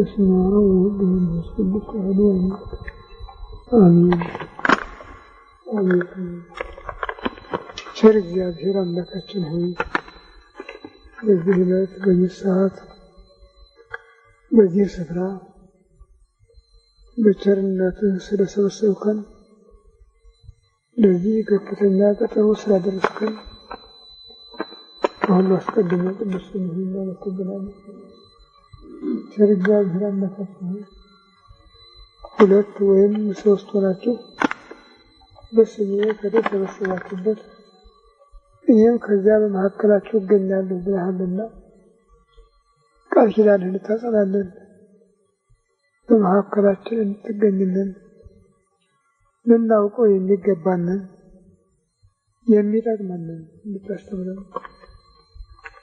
በስመ አብ ወወልድ ወመንፈስ ቅዱስ አሐዱ አምላክ አሜን። አቤቱ ቸር እግዚአብሔር አምላካችን ሆይ በዚህ ዕለት በዚህ ሰዓት በዚህ ስፍራ በቸርነትህ ስለሰበሰብከን ለዚህ ከፍተኛ ቀጠሮ ስላደረስከን ከሁሉ አስቀድሞ ቅዱስ ስምህን እናመሰግናለን። ቸር እግዚአብሔር አምላካችን ሆይ ሁለት ወይም ሶስት ሆናችሁ በስሜ ከተሰበሰባችሁበት እኔም ከዚያ በመካከላችሁ እገኛለሁ ብለሃልና ቃል ኪዳንህን ታጸናለን። በመካከላችን እንድትገኝልን ልናውቀው የሚገባንን የሚጠቅመንን እንድታስተምረን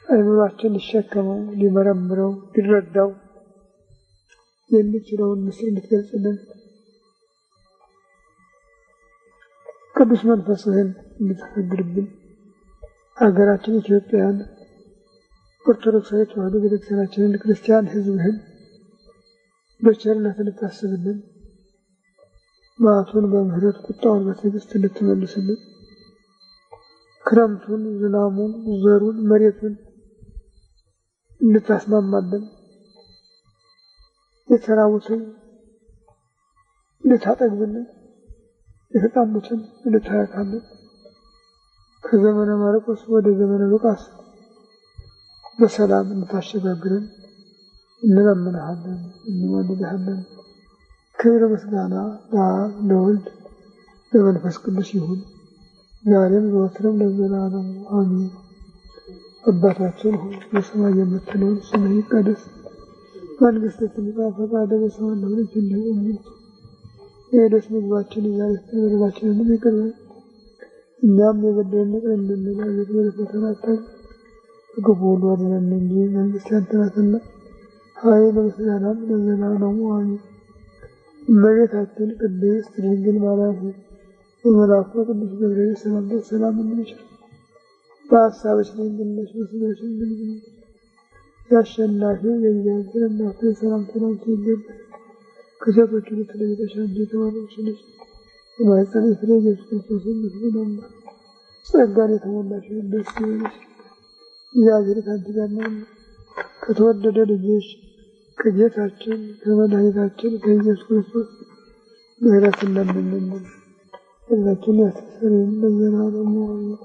አእምሯችን ሊሸከመው ሊመረምረው ሊረዳው የሚችለውን ምስል እንድትገልጽልን ቅዱስ መንፈስህን እንድታፈግርብን ሀገራችን ኢትዮጵያን ኦርቶዶክሳዊ ተዋሕዶ ቤተክርስቲያናችንን ክርስቲያን ሕዝብህን በቸርነት እንድታስብልን መዓቱን በምህረት ቁጣውን በትዕግስት እንድትመልስልን ክረምቱን ዝናሙን ዘሩን መሬቱን እንድታስማማልን የተራቡትን እንድታጠግብልን የተጣሙትን እንድታረካልን ከዘመነ ማርቆስ ወደ ዘመነ ሉቃስ በሰላም እንድታሸጋግረን እንለምንሃለን እንወልድሃለን። ክብር ምስጋና ለአብ ለወልድ ለመንፈስ ቅዱስ ይሁን ዛሬም ዘወትርም ለዘላለሙ አሜን። አባታችን ሆይ በሰማይ የምትኖር ስምህ ይቀደስ፣ መንግሥትህ ትምጣ፣ ፈቃድህ በሰማይ እንደሆነች እንዲሁ በምድር የዕለት ምግባችንን ዛሬ ስጠን፣ በደላችንንም ይቅር በለን እኛም የበደሉንን ይቅር እንደምንል፣ አቤቱ ወደ ፈተና አታግባን ከክፉ ሁሉ አድነን እንጂ መንግሥት ያንተ ናትና ኃይል ምስጋናም ለዘላለሙ አሜን። እመቤታችን ቅድስት ድንግል ማርያም ሆይ በመልአኩ ቅዱስ ገብርኤል ሰላምታ ሰላም እንልሻለን። በሐሳብሽ ድንግል ነሽ፣ በሥጋሽም ድንግል ነሽ። የአሸናፊው የእግዚአብሔር እናቱ ሰላምታ ላንቺ ይገባል። ከሴቶች ሁሉ ተለይተሽ አንቺ የተባረክሽ ነሽ፣ የማኅፀንሽ ፍሬ ኢየሱስ ክርስቶስ ምስጉን ነው። ጸጋን የተሞላሽ ደስ ይበልሽ፣ እግዚአብሔር ከአንቺ ጋር ነውና ከተወደደ ልጅሽ ከጌታችን ከመድኃኒታችን ከኢየሱስ ክርስቶስ ምሕረትን ለምኝልን ሁላችን ያስተሰርይልን ለዘላለሙ አሜን።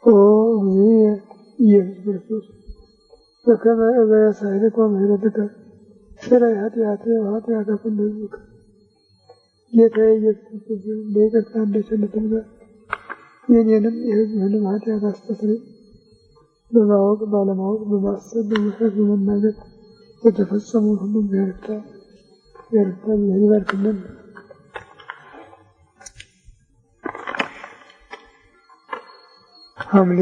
ኦ እግዚእ ኢየሱስ ክርስቶስ በከመ እበየ ሳህልከ ወምሕረትከ ስረይ ኃጢአቴ ወኃጢአተ ኩሉ ሕዝብከ። ጌታዬ ኢየሱስ ክርስቶስ በይቅርታ እንደ ቸርነትህ ብዛት የእኔንም የሕዝብህንም ኃጢአት አስተስርይ። በማወቅ ባለማወቅ በማሰብ በመስራት በመናገር የተፈጸሙ ሁሉ ይባርክልን ይባርክልን። ሐምሌ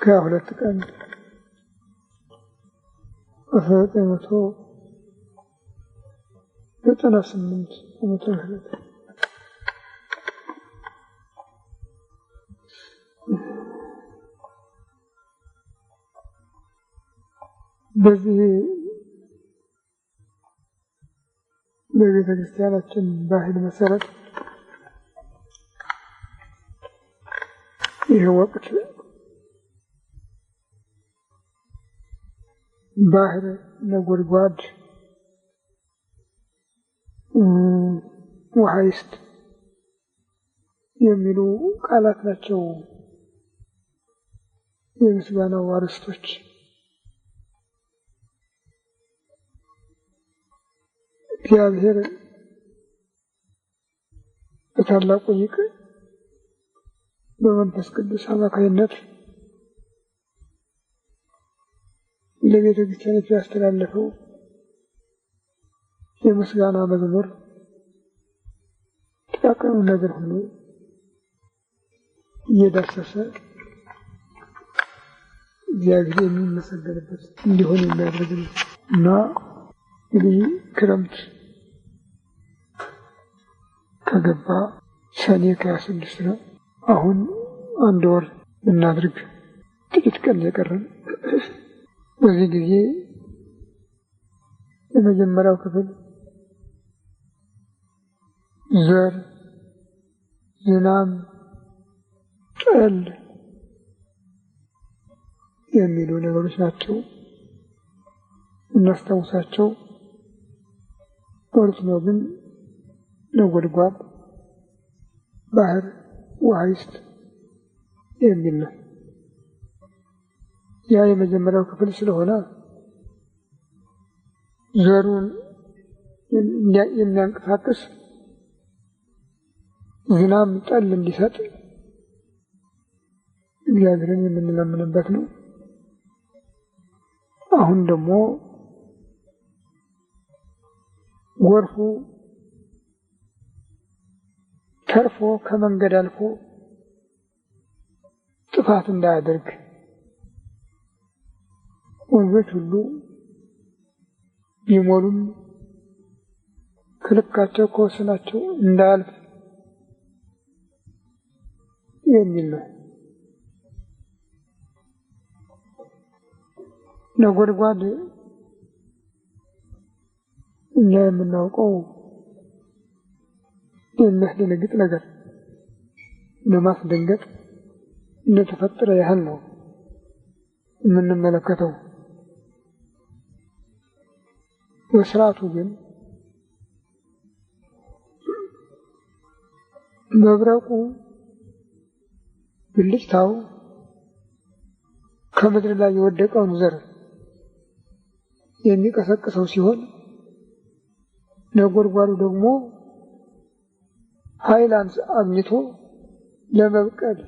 ከ2 ቀን 1998 ዓመተ ምህረት በዚህ በቤተ ክርስቲያናችን ባህል መሰረት ይህ ወቅት ባህር ነጎድጓድ ውሃ ይስጥ የሚሉ ቃላት ናቸው የምስጋናው አርዕስቶች። እግዚአብሔር በታላቁ ሊቅ በመንፈስ ቅዱስ አማካይነት ለቤተ ክርስቲያኒቱ ያስተላለፈው የምስጋና መዝሙር ጥቃቅኑ ነገር ሁሉ እየዳሰሰ እግዚአብሔር የሚመሰገንበት እንዲሆን የሚያደርግ ነው እና እንግዲህ ክረምት ከገባ ሰኔ ከ26 ነው። አሁን አንድ ወር እናድርግ ጥቂት ቀን የቀረን። በዚህ ጊዜ የመጀመሪያው ክፍል ዘር፣ ዝናብ፣ ጠል የሚሉ ነገሮች ናቸው። እናስታውሳቸው። ሁለተኛው ግን ነጎድጓድ፣ ባህር፣ ውሃይስት የሚል ነው። ያ የመጀመሪያው ክፍል ስለሆነ ዘሩን የሚያንቀሳቅስ ዝናብ ጠል እንዲሰጥ እግዚአብሔርን የምንለምንበት ነው። አሁን ደግሞ ጎርፉ ተርፎ ከመንገድ አልፎ ጥፋት እንዳያደርግ ወንዞች ሁሉ ቢሞሉም ከልካቸው ከወሰናቸው እንዳያልፍ የሚል ነው። ነጎድጓድ እኛ የምናውቀው የሚያስደነግጥ ነገር ለማስደንገጥ እንደተፈጠረ ያህል ነው የምንመለከተው። በስርዓቱ ግን መብረቁ ብልጭታው ከምድር ላይ የወደቀውን ዘር የሚቀሰቅሰው ሲሆን ነጎድጓዱ ደግሞ ኃይል አግኝቶ ለመብቀል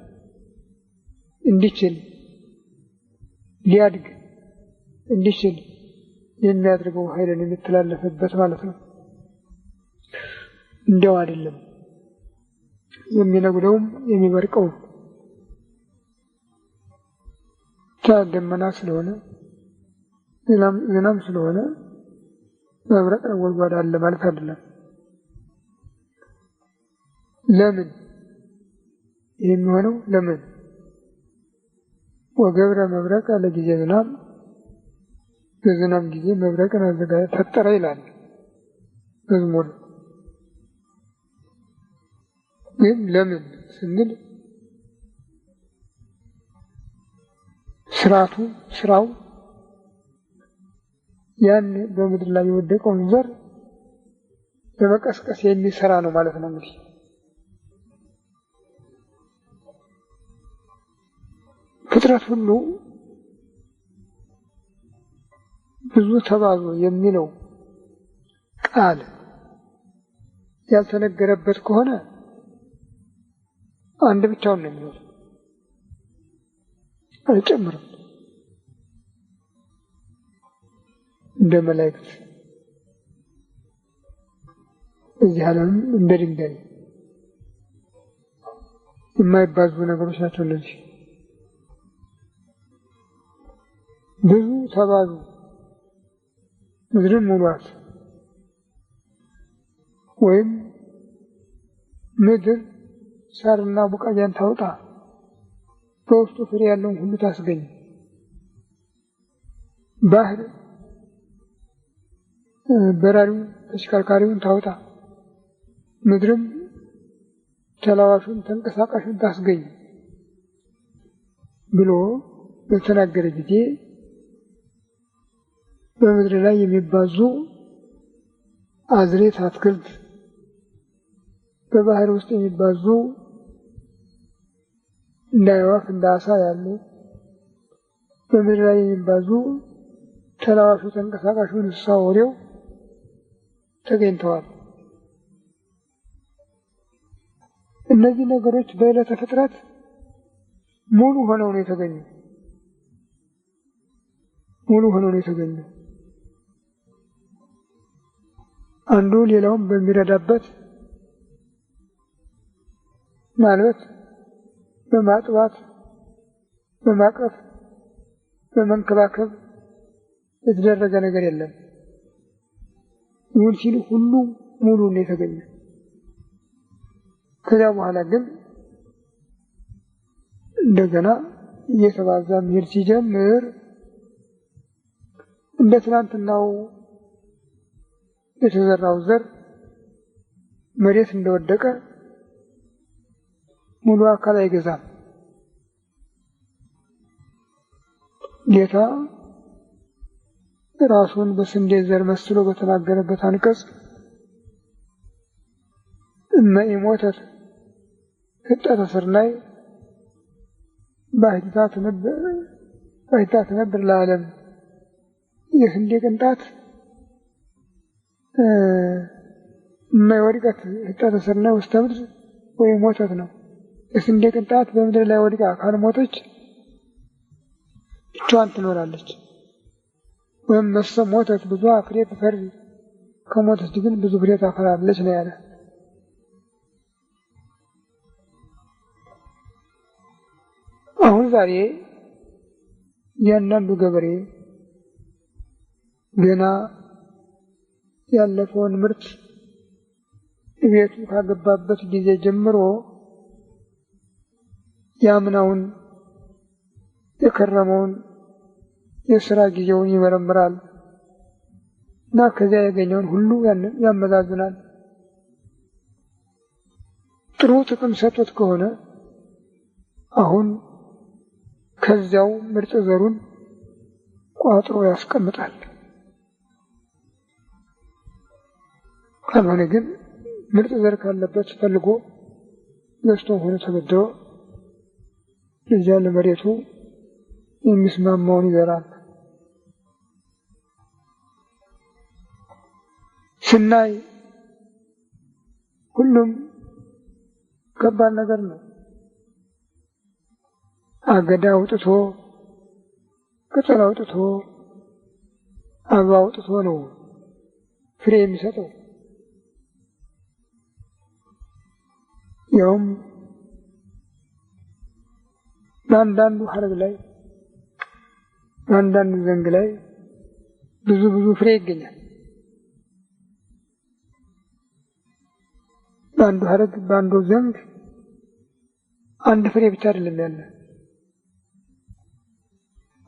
እንዲችል ሊያድግ እንዲችል የሚያደርገው ኃይልን የሚተላለፍበት ማለት ነው። እንደው አይደለም የሚነጉደውም የሚበርቀውም ደመና ስለሆነ ዝናብ ስለሆነ መብረቅ ነጎድጓድ አለ ማለት አይደለም። ለምን የሚሆነው? ለምን ወገብረ መብረቅ ለጊዜ ዝናብ፣ በዝናብ ጊዜ መብረቅን አዘጋጀ ፈጠረ ይላል መዝሙር። ግን ለምን ስንል ስራው ያን በምድር ላይ የወደቀውን ዘር በመቀስቀስ የሚሰራ ነው ማለት ነው። እንግዲህ ፍጥረት ሁሉ ብዙ ተባዙ የሚለው ቃል ያልተነገረበት ከሆነ አንድ ብቻውን ነው የሚሆነው፣ አይጨምርም። እንደ መላእክት እዚህ ዓለም እንደ ድንጋይ የማይባዙ ነገሮች ናቸው። እነዚህ ብዙ ተባዙ፣ ምድርን ሙሏት፣ ወይም ምድር ሳርና ቡቃያን ታውጣ፣ በውስጡ ፍሬ ያለውን ሁሉ ታስገኝ፣ ባህር በራሪውን ተሽከርካሪውን ታውጣ፣ ምድርም ተላዋሹን ተንቀሳቃሹን ታስገኝ ብሎ በተናገረ ጊዜ በምድር ላይ የሚባዙ አዝሬት፣ አትክልት፣ በባህር ውስጥ የሚባዙ እንደ አዕዋፍ እንደ ዓሣ ያሉ፣ በምድር ላይ የሚባዙ ተላዋሹ ተንቀሳቃሹ እንስሳ ወሬው ተገኝተዋል። እነዚህ ነገሮች በዕለተ ፍጥረት ሙሉ ሆነው ነው የተገኙ። አንዱ ሌላውን በሚረዳበት ማለት በማጥባት በማቀፍ በመንከባከብ የተደረገ ነገር የለም። ይሁን ሲሉ ሁሉ ሙሉ ነው የተገኘ። ከዚያ በኋላ ግን እንደገና እየተባዛ መሄድ ሲጀምር እንደ ትናንትናው የተዘራው ዘር መሬት እንደወደቀ ሙሉ አካል አይገዛም። ጌታ ራሱን በስንዴ ዘር መስሎ በተናገረበት አንቀጽ እመኢሞተት ህጠተ ስርናይ ባሕቲታ ትነብር ለዓለም። የስንዴ ቅንጣት እመወድቀት ህጠተ ስርናይ ውስተ ምድር ወይ ሞተት ነው። የስንዴ ቅንጣት በምድር ላይ ወድቃ ካልሞተች ብቻዋን ትኖራለች። ወይም መሰ ሞተት ብዙ ፍሬ ትፈሪ፣ ከሞተች ግን ብዙ ፍሬ ታፈራለች ነው ያለ። አሁን ዛሬ እያንዳንዱ ገበሬ ገና ያለፈውን ምርት ቤቱ ካገባበት ጊዜ ጀምሮ ያምናውን የከረመውን የሥራ ጊዜውን ይመረምራል እና ከዚያ ያገኘውን ሁሉ ያመዛዝናል። ጥሩ ጥቅም ሰጥቶት ከሆነ አሁን ከዚያው ምርጥ ዘሩን ቋጥሮ ያስቀምጣል። ካልሆነ ግን ምርጥ ዘር ካለበት ፈልጎ ገዝቶ ሆነ ተበድሮ ለዚያ ለመሬቱ የሚስማማውን ይዘራል። ስናይ ሁሉም ከባድ ነገር ነው። አገዳ አውጥቶ ቅጠል አውጥቶ አበባ አውጥቶ ነው ፍሬ የሚሰጠው። ያውም በአንዳንዱ ሐረግ ላይ በአንዳንዱ ዘንግ ላይ ብዙ ፍሬ ይገኛል። በአንዱ ሐረግ በአንዱ ዘንግ አንድ ፍሬ ብቻ አይደለም ያለ።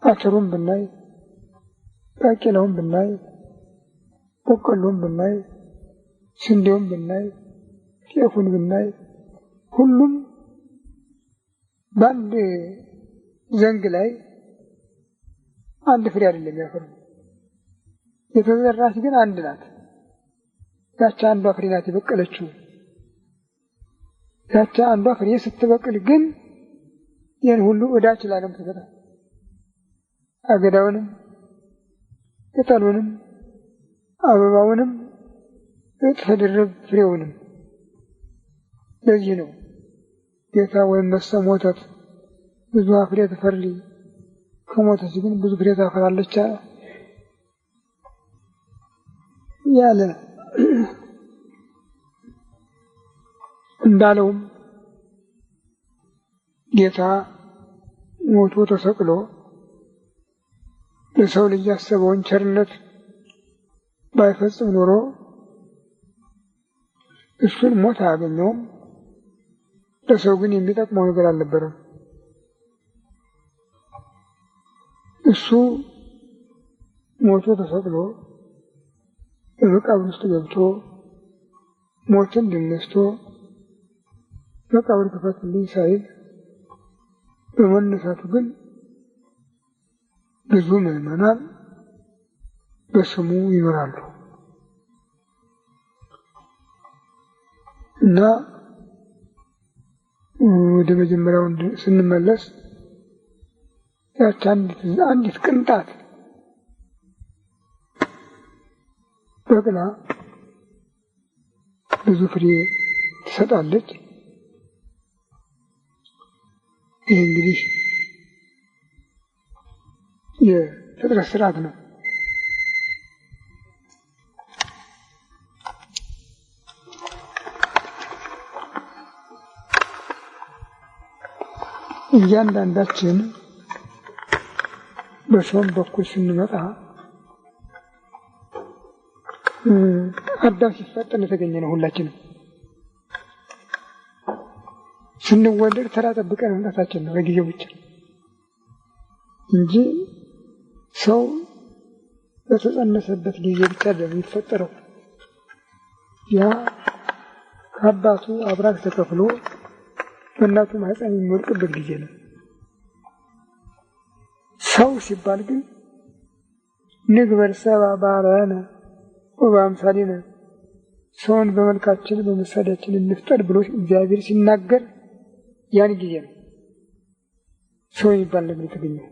አተሩን ብናይ፣ ባቄላውን ብናይ፣ በቆሎውን ብናይ፣ ስንዴውን ብናይ፣ ጤፉን ብናይ ሁሉም በአንድ ዘንግ ላይ አንድ ፍሬ አይደለም ያፈሩ። የተዘራች ግን አንድ ናት። ያቺ አንዷ ፍሬ ናት የበቀለችው። ያቺ አንዷ ፍሬ ስትበቅል ግን ይህን ሁሉ ዕዳ ችላ ነው የምትገታ። አገዳውንም ቅጠሉንም አበባውንም እጥፍ ድርብ ፍሬውንም። ለዚህ ነው ጌታ ወይም መሰ ሞተት ብዙ ፍሬ ትፈሪ፣ ከሞተች ግን ብዙ ፍሬ ታፈራለች ያለ። እንዳለውም ጌታ ሞቶ ተሰቅሎ ለሰው ልጅ ያሰበውን ቸርነት ባይፈጽም ኖሮ እሱን ሞት አያገኘውም። ለሰው ግን የሚጠቅመው ነገር አልነበረም። እሱ ሞቶ ተሰቅሎ በመቃብር ውስጥ ገብቶ ሞትን ድል ነስቶ መቃብር ክፈትልኝ ሳይል በመነሳቱ ግን ብዙ ምዕመናን በስሙ ይኖራሉ እና ወደ መጀመሪያው ስንመለስ ያች አንዲት ቅንጣት በቅላ ብዙ ፍሬ ትሰጣለች። ይህ እንግዲህ የፍጥረት ስርዓት ነው። እያንዳንዳችን በሰውም በኩል ስንመጣ አዳም ሲፈጠር የተገኘ ነው። ሁላችንም ስንወለድ ተራ ጠብቀን መምጣታችን ነው በጊዜው ብቻ እንጂ ሰው በተጸነሰበት ጊዜ ብቻ አይደለም የሚፈጠረው። ያ ከአባቱ አብራክ ተከፍሎ በእናቱ ማህፀን የሚወድቅበት ጊዜ ነው። ሰው ሲባል ግን ንግበር ሰብአ በአርአያነ ወበአምሳሊነ ሰውን በመልካችን በምሳሌያችን እንፍጠር ብሎ እግዚአብሔር ሲናገር ያን ጊዜ ነው ሰው የሚባል ነገር የተገኘው።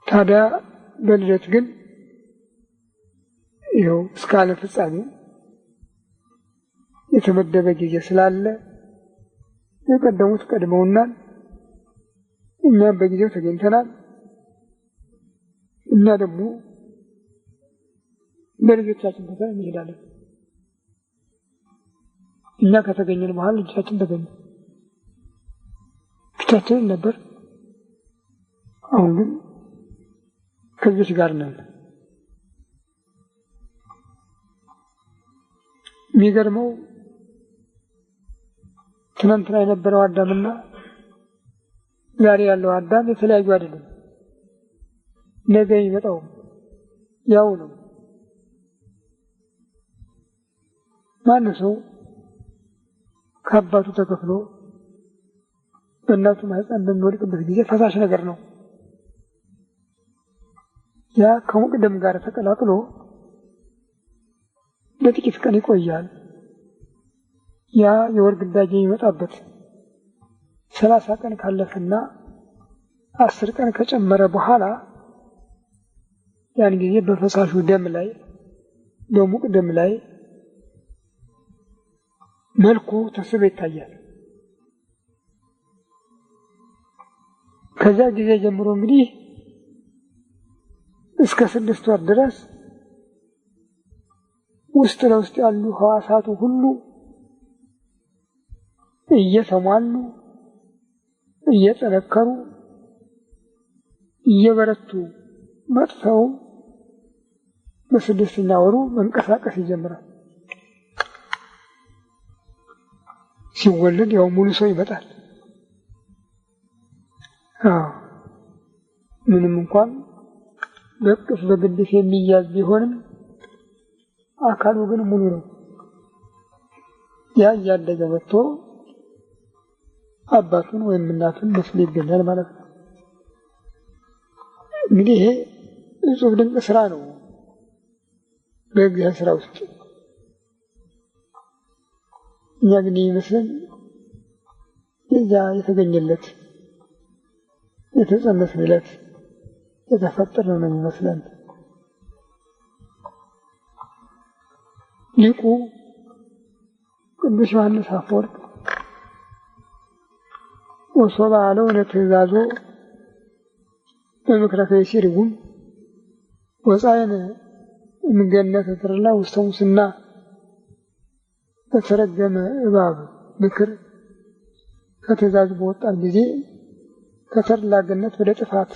ታዲያ በልደት ግን ይኸው እስከ ዓለም ፍጻሜ የተመደበ ጊዜ ስላለ የቀደሙት ቀድመውናል፣ እኛም በጊዜው ተገኝተናል። እና ደግሞ በልጆቻችን ቦታ እንሄዳለን። እኛ ከተገኘን በኋላ ልጆቻችን ተገኙ። ብቻችንን ነበር፣ አሁን ግን ከልጆች ጋር ነን። የሚገርመው ትናንትና የነበረው አዳምና ዛሬ ያለው አዳም የተለያዩ አይደለም። ነገ የሚመጣው ያው ነው። ማንም ሰው ከአባቱ ተከፍሎ በእናቱ ማህፀን በሚወድቅበት ጊዜ ፈሳሽ ነገር ነው። ያ ከሙቅደም ጋር ተቀላቅሎ ለጥቂት ቀን ይቆያል። ያ የወር ግዳጅ የሚመጣበት 30 ቀን ካለፈና 10 ቀን ከጨመረ በኋላ ያን ጊዜ በፈሳሹ ደም ላይ በሙቅ ደም ላይ መልኩ ተስቦ ይታያል። ከዛ ጊዜ ጀምሮ እንግዲህ እስከ 6 ወር ድረስ ውስጥ ለውስጥ ያሉ ሕዋሳቱ ሁሉ እየተሟሉ እየጠነከሩ እየበረቱ መጥተው በ6ኛ ወሩ መንቀሳቀስ ይጀምራል። ሲወለድ ያው ሙሉ ሰው ይመጣል። ምንም እንኳን በቅፍ በግድፍ የሚያዝ ቢሆንም አካሉ ግን ሙሉ ነው። ያ እያደገ መጥቶ አባቱን ወይም እናቱን መስሎ ይገኛል ማለት ነው። እንግዲህ ይሄ እጹብ ድንቅ ስራ ነው በእግዚአብሔር ስራ ውስጥ። እኛ ግን ይመስለን የዛ የተገኘለት የተጸነስንለት የተፈጠረ ነው የሚመስለን። ሊቁ ቅዱስ ዮሐንስ አፈወርቅ ወሶባ አለው ለትእዛዞ በምክረ ከይሲ ርጉም ወፃየነ እምገነተ ተድላ ውስተ ሙስና በተረገመ እባብ ምክር ከትእዛዙ በወጣን ጊዜ ከተድላ ገነት ወደ ጥፋት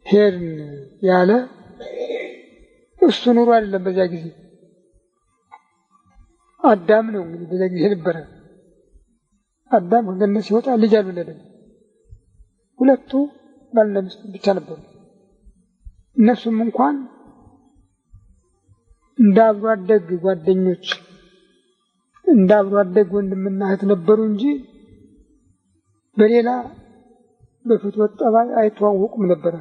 ሄድን ያለ እሱ ኑሮ አይደለም። በዚያ ጊዜ አዳም ነው እንግዲህ በዚያ ጊዜ ነበረ። አዳም ከገነት ሲወጣ ልጅ አልወለደም። ሁለቱ ባልና ሚስት ብቻ ነበሩ። እነሱም እንኳን እንደ አብሮ አደግ ጓደኞች እንደ አብሮ አደግ ወንድምና እህት ነበሩ እንጂ በሌላ በፍትወት ጠባይ አይተዋወቁም ነበረ።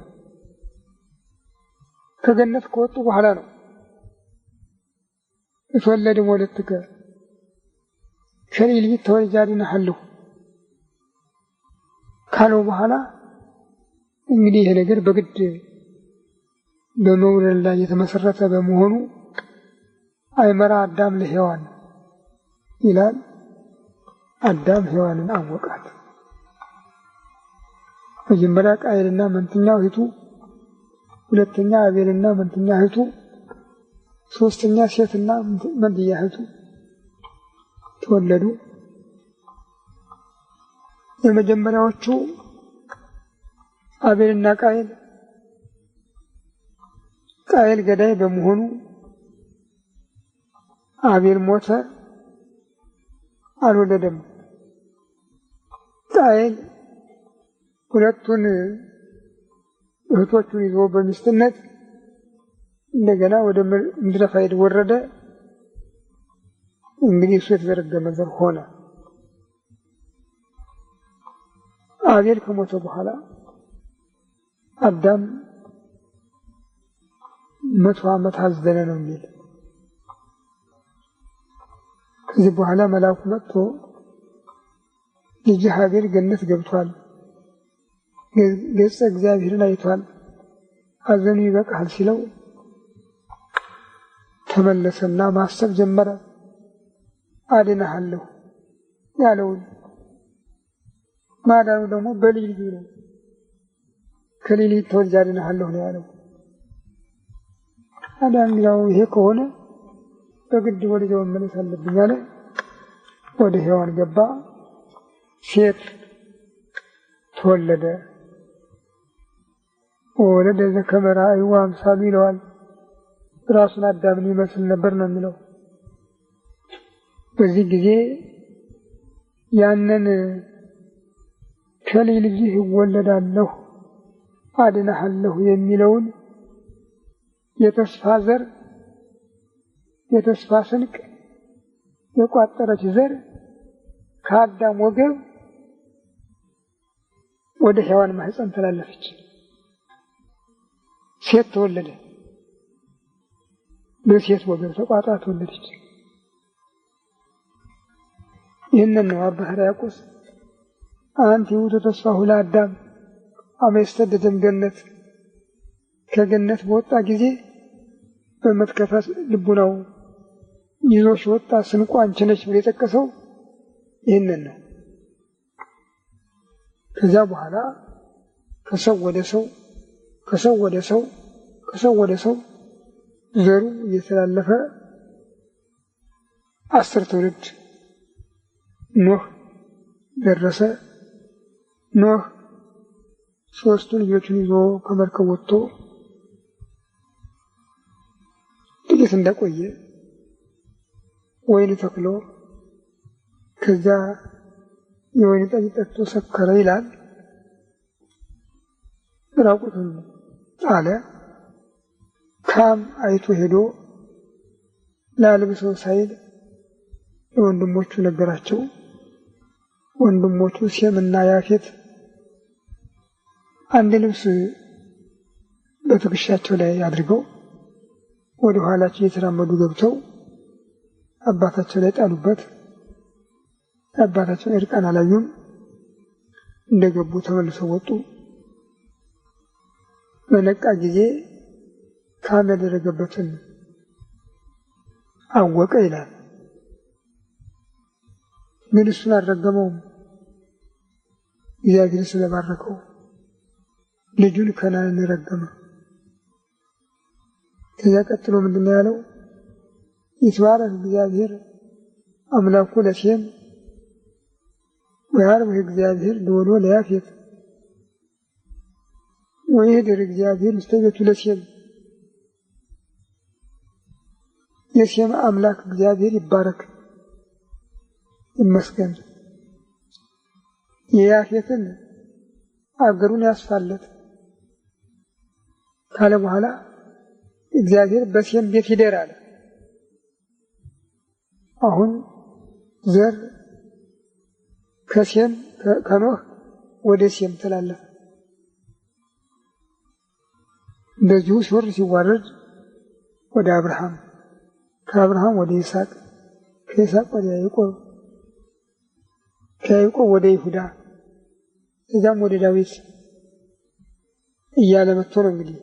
ከገነት ከወጡ በኋላ ነው እትወለድም ወለትከ ከሊል ተወልጃድነሃለሁ ካለው በኋላ እንግዲህ ይሄ ነገር በግድ በመውለድ ላይ የተመሰረተ በመሆኑ አይመራ አዳም ለሔዋን ይላል። አዳም ሔዋንን አወቃት። መጀመሪያ ቃየልና መንትኛው እህቱ፣ ሁለተኛ አቤልና መንትኛ እህቱ፣ ሶስተኛ ሴትና መንትያ እህቱ ተወለዱ። የመጀመሪያዎቹ አቤልና ቃየል ቃየል ገዳይ በመሆኑ አቤል ሞተ፣ አልወለደም። ቃየል ሁለቱን እህቶቹን ይዞ በሚስትነት እንደገና ወደ ምድረ ፋይድ ወረደ። እንግዲህ እሱ የተረገመ ዘር ሆነ። አቤል ከሞተ በኋላ አዳም 100 ዓመት አዘነ ነው የሚል። ከዚህ በኋላ መልአኩ መጥቶ ልጅ አቤል ገነት ገብቷል፣ ገጸ እግዚአብሔርን አይቷል፣ ሐዘኑ ይበቃል ሲለው ተመለሰና ማሰብ ጀመረ። አድነሃለሁ ያለውን ማዳኑ ደግሞ በልጅ ልጁ ነው። ከልጅ ተወልጄ አድነሃለሁ ነው ያለው። አዳም ያው ይሄ ከሆነ በግድ ወደዚያው መመለስ አለብኝ አለ። ወደ ሔዋን ገባ። ሴት ተወለደ። ወለደ ዘከመ ረአዩ ወአምሳሉ ይለዋል። ራሱን አዳምን ይመስል ነበር ነው የሚለው። በዚህ ጊዜ ያንን ከልጅ ልጅህ እወለዳለሁ አድነሃለሁ የሚለውን የተስፋ ዘር የተስፋ ስንቅ የቋጠረች ዘር ከአዳም ወገብ ወደ ሔዋን ማህፀን ተላለፈች። ሴት ተወለደ። በሴት ወገብ ተቋጥራ ተወለደች። ይህንን ነው አባ ሕርያቆስ አንቲ ውእቱ ተስፋሁ ለአዳም አመ ይስተደደም ገነት፣ ከገነት በወጣ ጊዜ በመትከፈ ልቡናው ይዞሽ ወጣ ስንቋ አንቺ ነሽ ብሎ የጠቀሰው ይህንን ነው። ከዚያ በኋላ ከሰው ወደ ሰው ከሰው ወደ ሰው ከሰው ወደ ሰው ዘሩ እየተላለፈ 10 ትውልድ ኖህ ደረሰ። ኖህ 3 ልጆቹን ይዞ ከመርከብ ወጥቶ ጥቂት እንደቆየ ወይን ተክሎ ከዛ የወይን ጠጅ ጠጥቶ ሰከረ ይላል። ራቁቱን አለ። ካም አይቶ ሄዶ ላልብሰው ሳይል ለወንድሞቹ ነገራቸው። ወንድሞቹ ሴምና ያፌት አንድ ልብስ በትከሻቸው ላይ አድርገው ወደ ኋላቸው እየተራመዱ ገብተው አባታቸው ላይ ጣሉበት። አባታቸው እርቃን አላዩም። እንደገቡ ተመልሰው ወጡ። በነቃ ጊዜ ካም ያደረገበትን አወቀ ይላል። ግን እሱን አልረገመውም። እግዚአብሔር ስለባረከው ልጁን ከናንን ረገመ። ከዚያ ቀጥሎ ምንድን ነው ያለው? ይትባረክ እግዚአብሔር አምላኩ ለሴም ወያርብህ እግዚአብሔር ደወሎ ለያፌት ወይህድር እግዚአብሔር ውስተ ቤቱ ለሴም። የሴም አምላክ እግዚአብሔር ይባረክ ይመስገን። የያፌትን አገሩን ያስፋለት ካለ በኋላ እግዚአብሔር በሴም ቤት ይደር አለ። አሁን ዘር ከሴም ከኖህ ወደ ሴም ተላለፈ። እንደዚሁ ሲወርድ ሲዋረድ ወደ አብርሃም፣ ከአብርሃም ወደ ይስሐቅ፣ ከይስሐቅ ወደ ያዕቆብ፣ ከያዕቆብ ወደ ይሁዳ፣ ከዚያም ወደ ዳዊት እያለ መጥቶ ነው እንግዲህ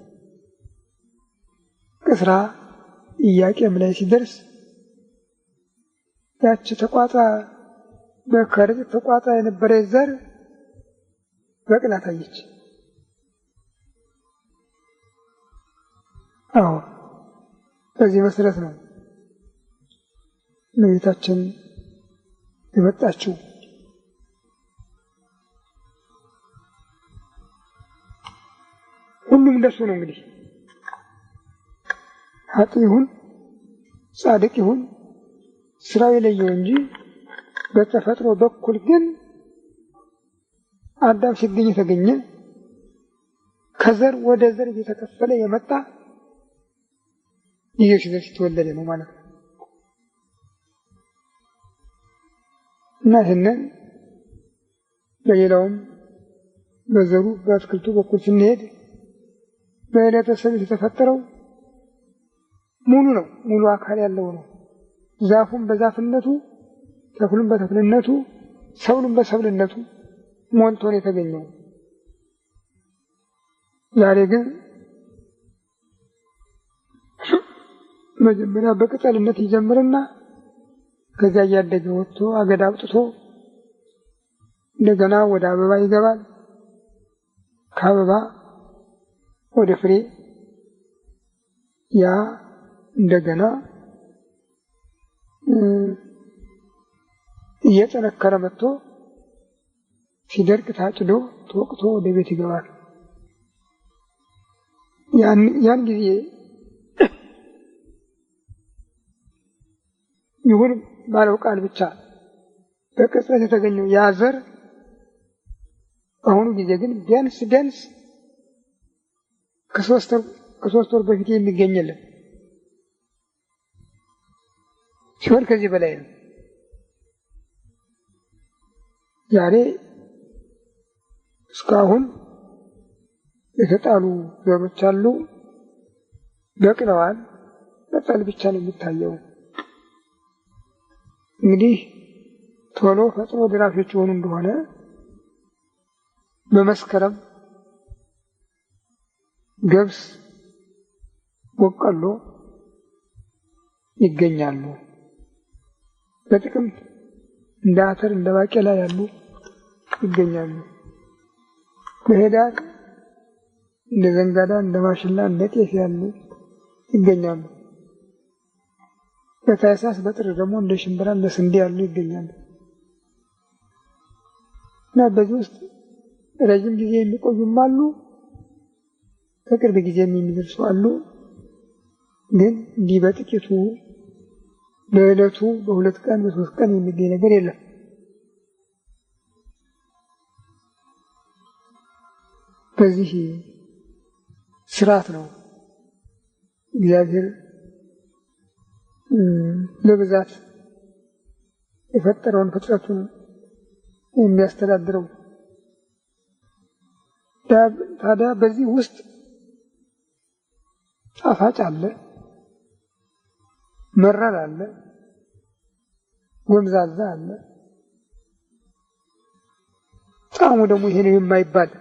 ቅስራ ኢያቄም ላይ ሲደርስ ያቺ ተቋጥራ በከረጢት ተቋጥራ የነበረ ዘር በቅላ ታየች። አዎ በዚህ መሰረት ነው እመቤታችን የመጣችው። ሁሉም እንደሱ ነው እንግዲህ ኃጥእ ይሁን ጻድቅ ይሁን ስራው የለየው እንጂ በተፈጥሮ በኩል ግን አዳም ሲገኝ የተገኘ ከዘር ወደ ዘር እየተከፈለ የመጣ ጊዜው ሲደርስ የተወለደ ነው ማለት ነው። እና ይህንን በሌላውም በዘሩ በአትክልቱ በኩል ስንሄድ በዕለተ ሰንበት የተፈጠረው ሙሉ ነው፣ ሙሉ አካል ያለው ነው። ዛፉም በዛፍነቱ፣ ተክሉም በተክልነቱ፣ ሰብሉም በሰብልነቱ ሞልቶ ነው የተገኘው። ዛሬ ግን መጀመሪያ በቅጠልነት ይጀምርና ከዚያ እያደገ ወጥቶ አገዳ አውጥቶ እንደገና ወደ አበባ ይገባል። ከአበባ ወደ ፍሬ፣ ያ እንደገና እየጠነከረ መጥቶ ሲደርቅ ታጭዶ ተወቅቶ ወደ ቤት ይገባል። ያን ጊዜ ይሁን ባለው ቃል ብቻ በቅጽበት የተገኘው ያ ዘር በአሁኑ ጊዜ ግን ቢያንስ ከሶስት ወር በፊት የሚገኝልን ሲሆን ከዚህ በላይ ነው። ዛሬ እስካሁን የተጣሉ ዘሮች አሉ፣ በቅለዋል። ቅጠል ብቻ ነው የሚታየው። እንግዲህ ቶሎ ፈጥኖ ደራሾች የሆኑ እንደሆነ በመስከረም ገብስ፣ በቆሎ ይገኛሉ። በጥቅምት እንደ አተር እንደ ባቄላ ያሉ ይገኛሉ። በህዳር እንደ ዘንጋዳ እንደ ማሽላ እንደ ጤፍ ያሉ ይገኛሉ። በታኅሳስ በጥር ደግሞ እንደ ሽምብራ እንደ ስንዴ ያሉ ይገኛሉ። እና በዚህ ውስጥ ረጅም ጊዜ የሚቆዩም አሉ፣ ከቅርብ ጊዜ የሚደርሱ አሉ። ግን እንዲህ በጥቂቱ በዕለቱ በሁለት ቀን በሶስት ቀን የሚገኝ ነገር የለም። በዚህ ስርዓት ነው እግዚአብሔር ለብዛት የፈጠረውን ፍጥረቱን የሚያስተዳድረው። ታዲያ በዚህ ውስጥ ጣፋጭ አለ፣ መራር አለ፣ ጎምዛዛ አለ። ጣዕሙ ደግሞ ይሄ ነው የማይባል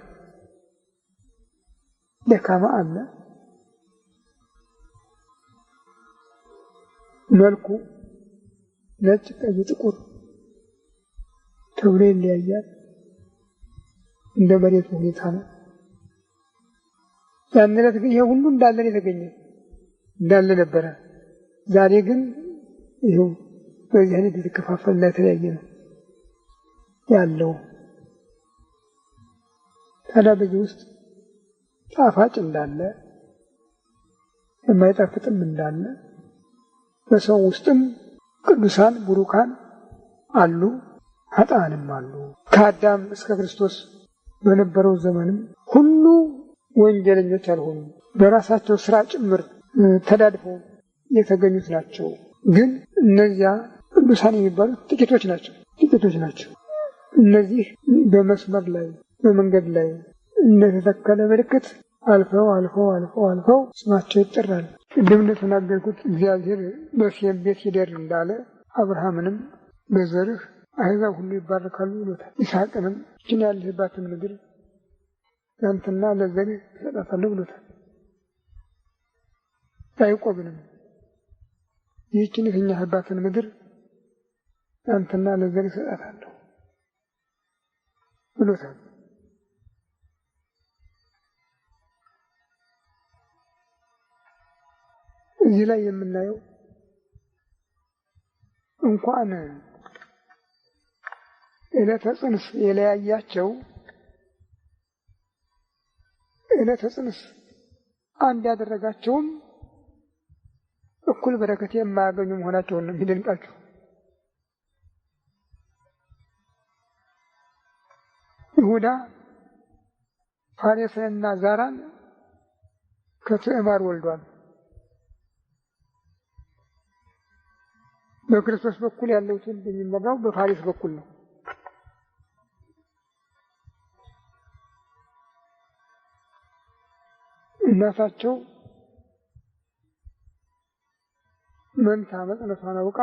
ደካማ አለ። መልኩ ነጭ፣ ቀይ፣ ጥቁር ተብሎ ይለያያል። እንደ መሬቱ ሁኔታ ነው። ያን ዕለት ግን ይሄ ሁሉ እንዳለ የተገኘው እንዳለ ነበረ። ዛሬ ግን ይኸው በዚህ አይነት የተከፋፈለና የተለያየ ነው ያለው። ታዲያ በዚህ ውስጥ ጣፋጭ እንዳለ የማይጣፍጥም እንዳለ በሰው ውስጥም ቅዱሳን ቡሩካን አሉ፣ ኃጥአንም አሉ። ከአዳም እስከ ክርስቶስ በነበረው ዘመንም ሁሉ ወንጀለኞች አልሆኑም። በራሳቸው ስራ ጭምር ተዳድፈው የተገኙት ናቸው። ግን እነዚያ ቅዱሳን የሚባሉት ጥቂቶች ናቸው። እነዚህ በመስመር ላይ በመንገድ ላይ እንደተተከለ ምልክት አልፈው ስማቸው ይጠራል። ቅድም እንደተናገርኩት እግዚአብሔር በሴም ቤት ይደር እንዳለ አብርሃምንም በዘርህ አሕዛብ ሁሉ ይባረካሉ ብሎታል። ይስሐቅንም ይህችን ያለህባትን ምድር ያንተና ለዘርህ እሰጣታለሁ ብሎታል። ያዕቆብንም ይህችን የተኛህባትን ምድር ያንተና ለዘርህ እሰጣታለሁ ብሎታል። እዚህ ላይ የምናየው እንኳን ዕለተ ጽንስ የለያያቸው ዕለተ ጽንስ አንድ ያደረጋቸውም እኩል በረከት የማያገኙ መሆናቸውን ነው የሚደንቃቸው። ይሁዳ ፋሬስንና ዛራን ከትዕማር ወልዷል። በክርስቶስ በኩል ያለው ትውልድ የሚመራው በፋሪስ በኩል ነው። እናታቸው መንታ መጽነሷን አውቃ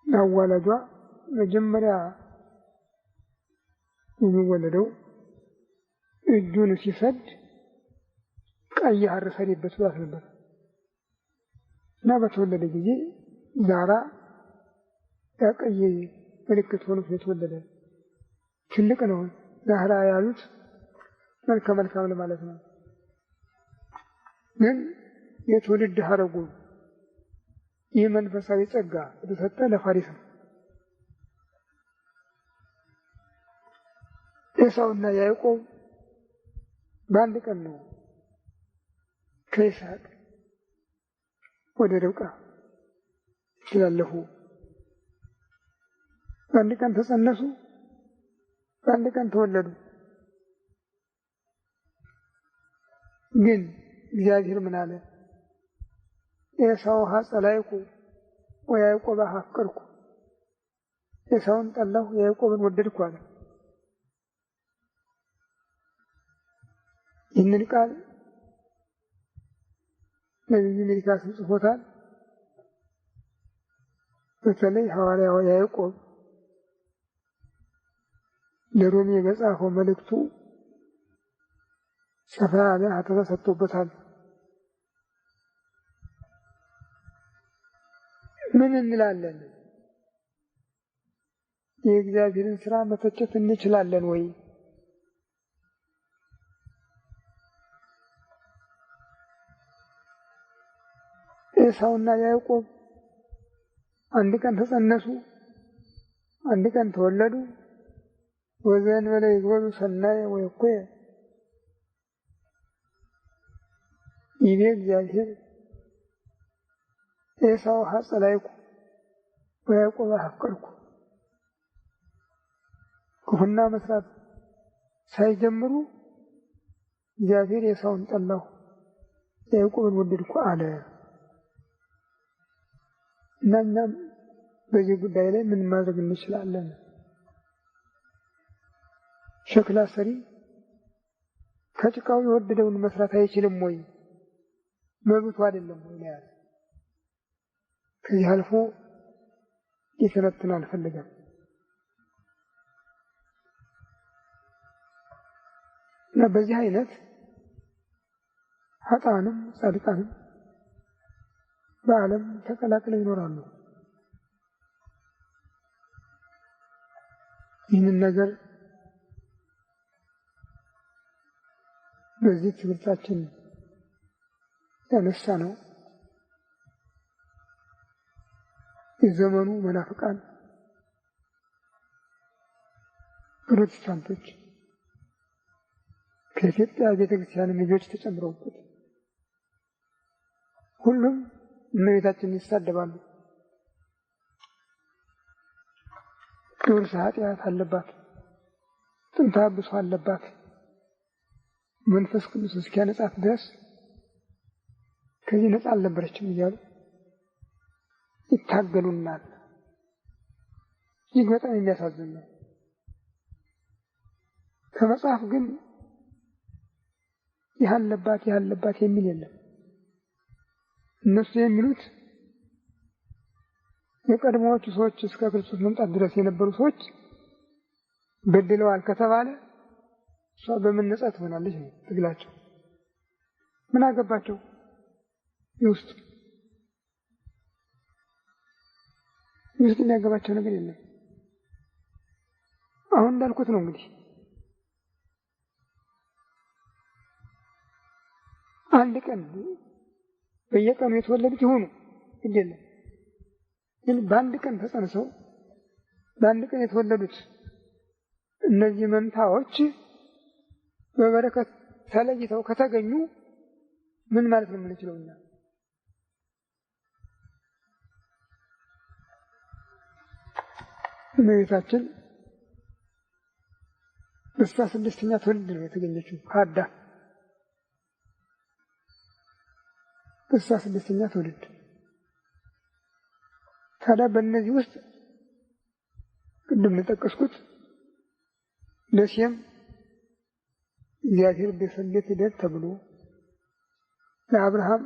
አዋላጇ መጀመሪያ የሚወለደው እጁን ሲሰድ ቀይ ሐር ሰሪበት ብሏት ነበር እና በተወለደ ጊዜ ዛራ ያቀይ ምልክት ሆኖ የተወለደ ትልቅ ነው። ዛራ ያሉት መልከ መልካም ለማለት ነው። ግን የትውልድ ሐረጉ የመንፈሳዊ ጸጋ የተሰጠ ለፋሪስ ነው። ኤሳውና ያዕቆብ በአንድ ቀን ነው ከይስሐቅ ወደ ርብቃ ሲላለፉ። በአንድ ቀን ተጸነሱ፣ በአንድ ቀን ተወለዱ። ግን እግዚአብሔር ምን አለ? ኤሳው ጸላይኩ ወያዕቆብ አፍቀርኩ፣ ኤሳውን ጠላሁ ያዕቆብን ወደድኩ አለ። ይህንን ቃል ነቢዩ ሚልክያስ ጽፎታል። በተለይ ሐዋርያው ያዕቆብ ለሮሜ በጻፈው መልእክቱ ሰፋ ያለ ሀተታ ሰጥቶበታል። ምን እንላለን? የእግዚአብሔርን ሥራ መተቸት እንችላለን ወይ? ኤሳውና ያዕቆብ አንድ ቀን ተጸነሱ፣ አንድ ቀን ተወለዱ። ወዘእንበለ ይግበሩ ሰናየ ወይኩየ ይቤ እግዚአብሔር ኤሳው ጸላይኩ ወያዕቆብ አፍቀርኩ። ክፉና መስራት ሳይጀምሩ እግዚአብሔር ኤሳውን ጠላሁ ያዕቆብን ወደድኩ አለ። እና እኛም በዚህ ጉዳይ ላይ ምን ማድረግ እንችላለን? ሸክላ ሰሪ ከጭቃው የወደደውን መስራት አይችልም ወይ? መብቱ አይደለም ወይ ነው ያለ። ከዚህ አልፎ ሊተነትን አልፈለገም። እና በዚህ አይነት ኃጥአንም ጻድቃንም በዓለም ተቀላቅለው ይኖራሉ። ይህንን ነገር በዚህ ትምህርታችን ያነሳ ነው። የዘመኑ መናፍቃን ፕሮቴስታንቶች ከኢትዮጵያ ቤተክርስቲያን ልጆች ተጨምረውበት ሁሉም እመቤታችንን ይሳደባሉ። ቅዱስ ኃጢአት አለባት፣ ጥንተ አብሶ አለባት፣ መንፈስ ቅዱስ እስኪያነጻት ድረስ ከዚህ ነጻ አልነበረችም እያሉ ይታገሉናል። ይህ በጣም የሚያሳዝን ነው። ከመጽሐፍ ግን ይህ አለባት የሚል የለም። እነሱ የሚሉት የቀድሞዎቹ ሰዎች እስከ ክርስቶስ መምጣት ድረስ የነበሩ ሰዎች በድለዋል ከተባለ እሷ በምን ነጻ ትሆናለች ነው ትግላቸው። ምን አገባቸው? የውስጥ የሚያገባቸው ነገር የለም። አሁን እንዳልኩት ነው እንግዲህ አንድ ቀን በየቀኑ የተወለዱት ይሆኑ ግድ የለም። ግን በአንድ ቀን ተጸንሰው በአንድ ቀን የተወለዱት እነዚህ መንታዎች በበረከት ተለይተው ከተገኙ ምን ማለት ነው የምንችለው እኛ? እመቤታችን በ16ኛ ትውልድ ነው የተገኘችው ከአዳም በ16ኛ ትውልድ ታዲያ በእነዚህ ውስጥ ቅድም እንደጠቀስኩት ለሴም እግዚአብሔር በሰንበት ሂደት ተብሎ ለአብርሃም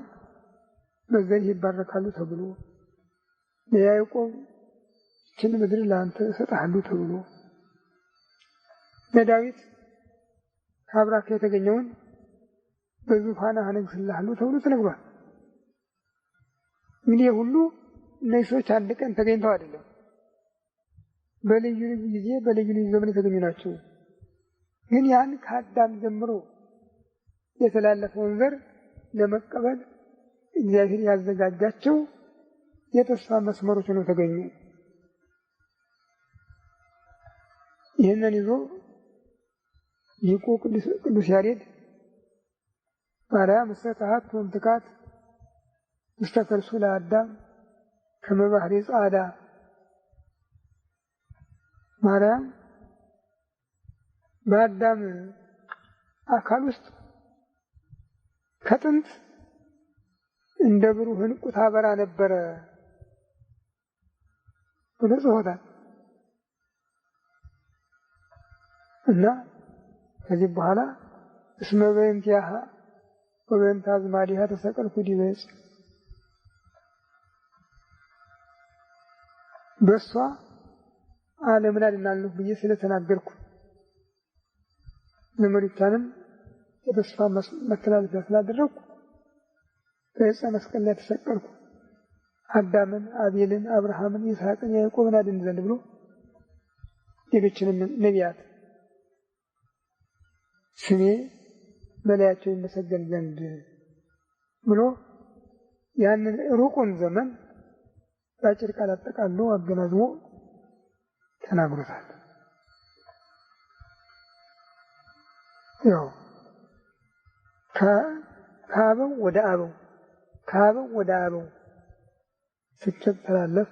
በዘር ይባረካሉ ተብሎ ለያዕቆብ ይህችን ምድር ለአንተ እሰጥሃለሁ ተብሎ ለዳዊት ከአብራክ የተገኘውን በዙፋንህ አነግሥልሃለሁ ተብሎ ተነግሯል። እንግዲህ ሁሉ እነዚህ ሰዎች አንድ ቀን ተገኝተው አይደለም፣ በልዩ ልዩ ጊዜ በልዩ ልዩ ዘመን የተገኙ ናቸው። ግን ያን ከአዳም ጀምሮ የተላለፈውን ዘር ለመቀበል እግዚአብሔር ያዘጋጃቸው የተስፋ መስመሮች ነው ተገኙ። ይህንን ይዞ ሊቁ ቅዱስ ያሬድ ማርያም እስተታሃት ወምትካት ውስተ ከርሱ ለአዳም ከመ ባሕሪ ጸዓዳ ማርያም በአዳም አካል ውስጥ ከጥንት እንደ ብሩህ ዕንቁ ታበራ ነበረ ብሎ ጽፎታል። እና ከዚህ በኋላ እስመ በእንቲአሃ ወበእንተ አዝማዲሃ ተሰቀልኩ ዲበ ዕፅ በእሷ ዓለምን አድናለሁ ብዬ ስለተናገርኩ ዘመዶቿንም የተስፋ መተላለፊያ ስላደረግኩ በዕፀ መስቀል ላይ ተሰቀልኩ፣ አዳምን፣ አቤልን፣ አብርሃምን፣ ይስሐቅን፣ ያዕቆብን አድን ዘንድ ብሎ ሌሎችንም ነቢያት ስሜ በላያቸው ይመሰገን ዘንድ ብሎ ያንን ሩቁን ዘመን በአጭር ቃል አጠቃሎ አገናዝቦ ተናግሮታል። ያው ከአበው ወደ አበው ከአበው ወደ አበው ስትተላለፍ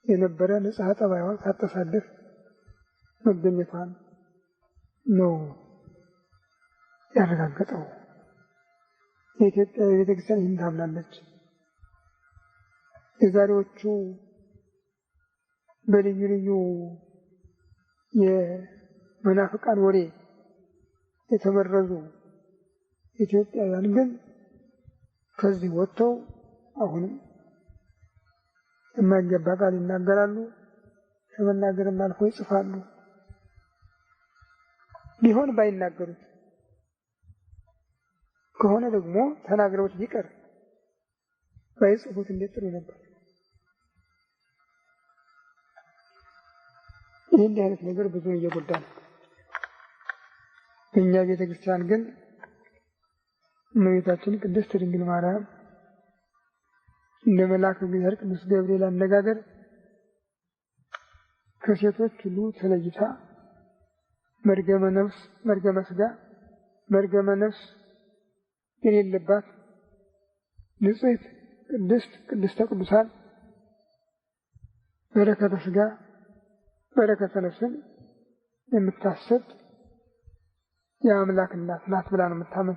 የነበረ ንጽሐ ጠባይዋን ሳታሳልፍ መገኘቷን ነው ያረጋገጠው። የኢትዮጵያ ቤተክርስቲያን ይህን ታምናለች። የዛሬዎቹ በልዩ ልዩ የመናፍቃን ወሬ የተመረዙ ኢትዮጵያውያን ግን ከዚህ ወጥተው አሁንም የማይገባ ቃል ይናገራሉ፣ ከመናገርም አልፎ ይጽፋሉ። ቢሆን ባይናገሩት ከሆነ ደግሞ ተናግረውት ቢቀር ባይጽፉት እንዴት ጥሩ ነበር። ይህን አይነት ነገር ብዙ እየጎዳ ነው። በእኛ ቤተክርስቲያን ግን እመቤታችን ቅድስት ድንግል ማርያም እንደ መልአከ እግዚአብሔር ቅዱስ ገብርኤል አነጋገር ከሴቶች ሁሉ ተለይታ መርገመ ነፍስ፣ መርገመ ሥጋ፣ መርገመ ነፍስ የሌለባት ንጽሕት ቅድስተ ቅዱሳን በረከተ ሥጋ በረከተ ነፍስን የምታሰጥ የአምላክ እናት ናት ብላ ነው የምታምን።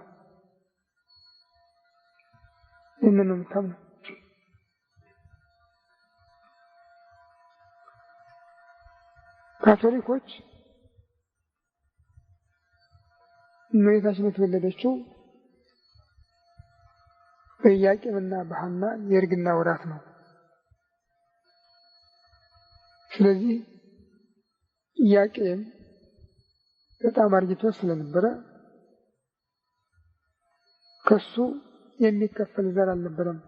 ይህንን ነው የምታምነው። ካቶሊኮች እመቤታችን የተወለደችው በኢያቄምና በሐና የእርግና ወራት ነው። ስለዚህ ኢያቄም በጣም አርጅቶ ስለነበረ ከሱ የሚከፈል ዘር አልነበረም።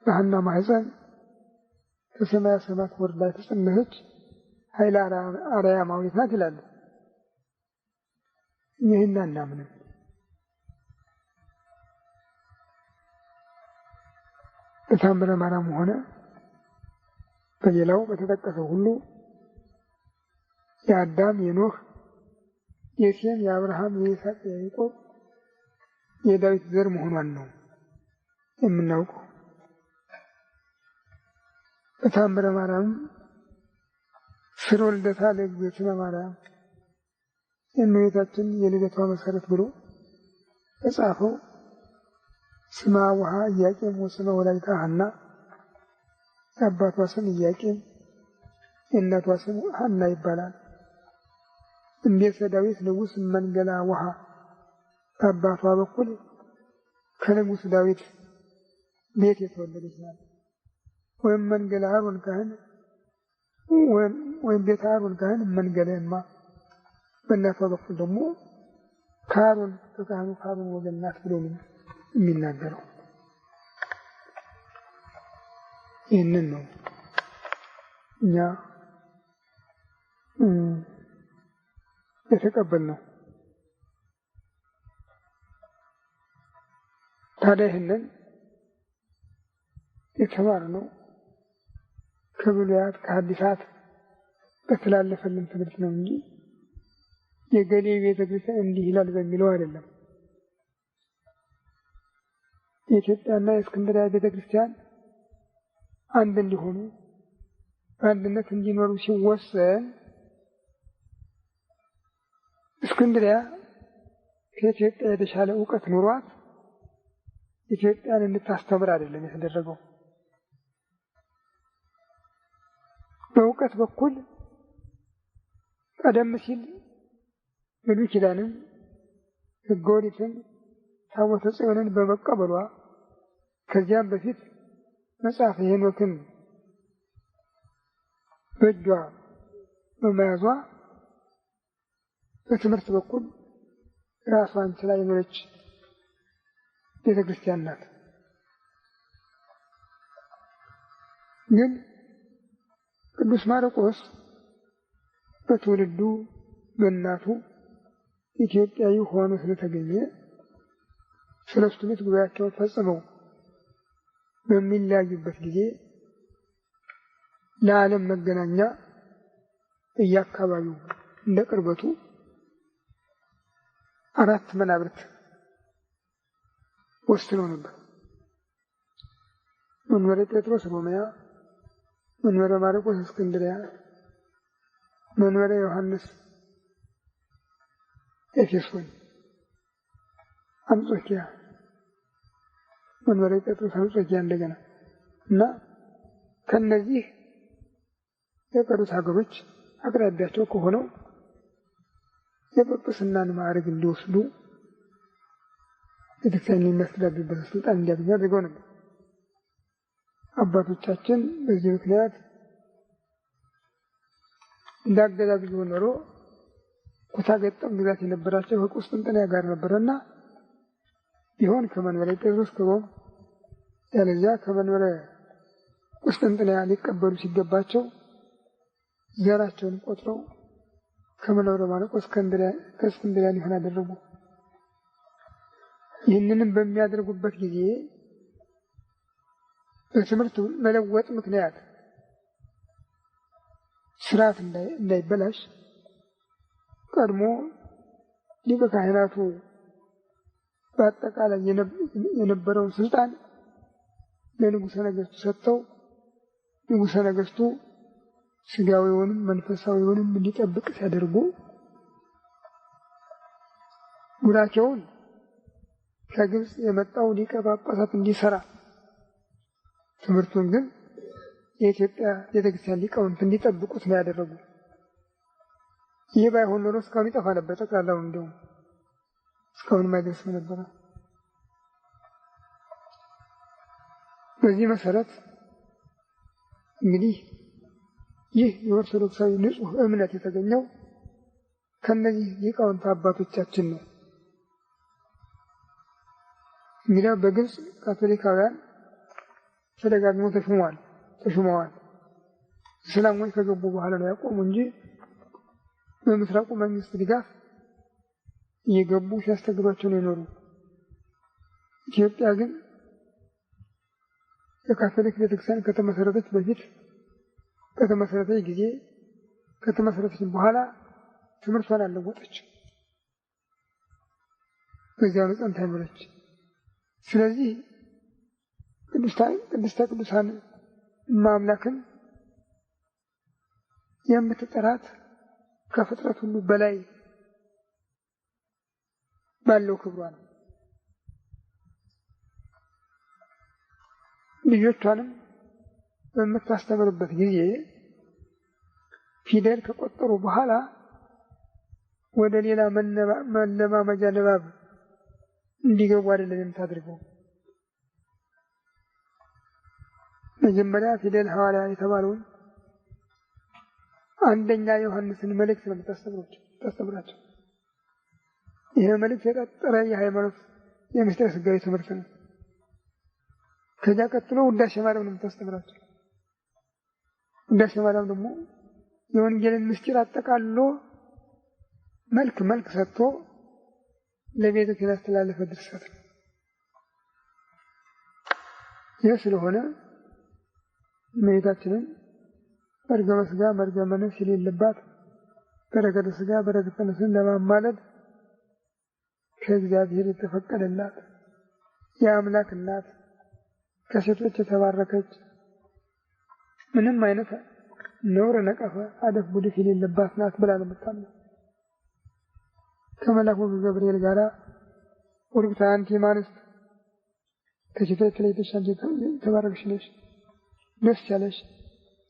በሐና ማህፀን ከሰማያ ሰማያት ወርዳ የተጸነሰች ኃይለ አርያማዊት ናት ይላሉ። ይህን አናምንም። በታምረ ማርያም ሆነ በሌላው በተጠቀሰው ሁሉ የአዳም፣ የኖህ፣ የሴም፣ የአብርሃም፣ የይስሐቅ፣ የያዕቆብ፣ የዳዊት ዘር መሆኗን ነው የምናውቀው። በታምረ ማርያም ስለ ወልደታ ለእግዝእትነ ማርያም የእመቤታችን የልደቷ መሰረት ብሎ ተጻፈው ስመ አቡሃ ኢያቄም ወስመ ወላዲታ ሐና አባቷ ስም ኢያቄም የእናቷ ስም ሐና ይባላል። እምቤተ ዳዊት ንጉሥ መንገላ ውሃ በአባቷ በኩል ከንጉሥ ዳዊት ቤት የተወለደች ናት። ወይም መንገላ አሮን ካህን ወይም ቤተ አሮን ካህን መንገለ እማ በእናቷ በኩል ደግሞ ከአሮን ከካህኑ ከአሮን ወገን ናት ብሎ ነው የሚናገረው። ይህንን ነው እኛ የተቀበልነው። ታዲያ ይህንን የተማርነው ከብሉያት ከሐዲሳት በተላለፈልን ትምህርት ነው እንጂ የገሌ ቤተ ክርስቲያን እንዲህ ይላል በሚለው አይደለም። የኢትዮጵያና የእስክንድርያ ቤተ ክርስቲያን አንድ እንዲሆኑ በአንድነት እንዲኖሩ ሲወሰን እስክንድርያ ከኢትዮጵያ የተሻለ ዕውቀት ኑሯት ኢትዮጵያን እንድታስተምር አይደለም የተደረገው። በዕውቀት በኩል ቀደም ሲል ብሉይ ኪዳንን ሕገ ኦሪትን ታቦተ ጽዮንን በመቀበሏ ከዚያም በፊት መጽሐፈ ሄኖክን በእጇ በመያዟ በትምህርት በኩል ራሷን ችላ የኖረች ቤተ ክርስቲያን ናት። ግን ቅዱስ ማርቆስ በትውልዱ በእናቱ ኢትዮጵያዊ ሆኖ ስለተገኘ ሰለስቱ ምዕት ጉባኤያቸውን ፈጽመው በሚለያዩበት ጊዜ ለዓለም መገናኛ እያካባቢው እንደ ቅርበቱ 4 መናብርት ወስነው ነበር። መንበረ ጴጥሮስ ሮማያ፣ መንበረ ማርቆስ እስክንድርያ፣ መንበረ ዮሐንስ ኤፌሶን፣ አንጾኪያ፣ መንበረ ጴጥሮስ አንጾኪያ እንደገና እና ከነዚህ የቀሩት ሀገሮች አቅራቢያቸው ከሆነው የጵጵስናን ማዕረግ እንዲወስዱ ቤተክርስቲያን የሚያስተዳድሩበት ስልጣን እንዲያገኙ አድርገው ነበር። አባቶቻችን በዚህ ምክንያት እንዳገዛዝ ቢሆን ኖሮ ኩታ ገጠም ግዛት የነበራቸው ከቁስጥንጥንያ ጋር ነበረና ቢሆን ከመንበረ ጴጥሮስ ከሮም ያለዚያ ከመንበረ ቁስጥንጥንያ ሊቀበሉ ሲገባቸው ዘራቸውን ቆጥረው ከመንበረ ማርቆስ ከእስክንድርያ ሊሆን አደረጉ። ይህንንም በሚያደርጉበት ጊዜ በትምህርት መለወጥ ምክንያት ስርዓት እንዳይበላሽ ቀድሞ ሊቀ ካህናቱ በአጠቃላይ የነበረውን ስልጣን ለንጉሠ ነገሥቱ ሰጥተው ንጉሠ ነገሥቱ ስጋዊውንም መንፈሳዊውንም እንዲጠብቅ ሲያደርጉ ቡራኬውን ከግብፅ የመጣው ሊቀ ጳጳሳት እንዲሰራ ትምህርቱን ግን የኢትዮጵያ ቤተክርስቲያን ሊቃውንት እንዲጠብቁት ነው ያደረጉ። ይህ ባይሆን ኖሮ እስካሁን ይጠፋ ነበር። ጠቅላላውን እንደውም እስካሁን ማይደርስ ነበረ። በዚህ መሰረት እንግዲህ ይህ የኦርቶዶክሳዊ ንጹሕ እምነት የተገኘው ከነዚህ ሊቃውንት አባቶቻችን ነው። እንግዲህ በግብፅ ካቶሊካውያን ተደጋግሞ ተሹመዋል። እስላሞች ከገቡ በኋላ ነው ያቆሙ እንጂ በምስራቁ መንግስት ድጋፍ እየገቡ ሲያስተግሯቸው ነው የኖሩ። ኢትዮጵያ ግን የካቶሊክ ቤተክርስቲያን ከተመሰረተች በፊት ከተመሰረተች ጊዜ ከተመሰረተች በኋላ ትምህርቷን አልለወጠች። በዚያው ጸንታ ይኖረች። ስለዚህ ቅድስተ ቅዱሳን ማምላክን የምትጠራት ከፍጥረት ሁሉ በላይ ባለው ክብሯ ነው። ልጆቿንም በምታስተምርበት ጊዜ ፊደል ከቆጠሩ በኋላ ወደ ሌላ መለማመጃ ንባብ እንዲገቡ አይደለም የምታደርገው። መጀመሪያ ፊደል ሐዋርያ የተባለውን አንደኛ ዮሐንስን መልእክት ነው የምታስተምራቸው። ይህ መልእክት የጠጠረ የሃይማኖት የምስጢረ ሥጋዌ ትምህርት ነው። ከዚያ ቀጥሎ ውዳሴ ማርያም ነው የምታስተምራቸው። ውዳሴ ማርያም ደግሞ የወንጌልን ምስጢር አጠቃሎ መልክ ሰጥቶ ለቤተ ክርስቲያን ያስተላለፈ ድርሰት ነው። ይህ ስለሆነ እመቤታችንን መርገመ ሥጋ መርገመ ነፍስ የሌለባት በረከተ ሥጋ በረከተ ነፍስን ለማማለድ ከእግዚአብሔር የተፈቀደላት የአምላክ እናት ከሴቶች የተባረከች ምንም አይነት ነውር ነቀፈ አደፍ ጉድፍ የሌለባት ናት ብላ ነው የምታምነው። ከመልአኩ ገብርኤል ጋር ወርብታ አንቲ እምአንስት ከሴቶች ተለይተሽ አንቺ የተባረክሽ ነሽ፣ ደስ ያለሽ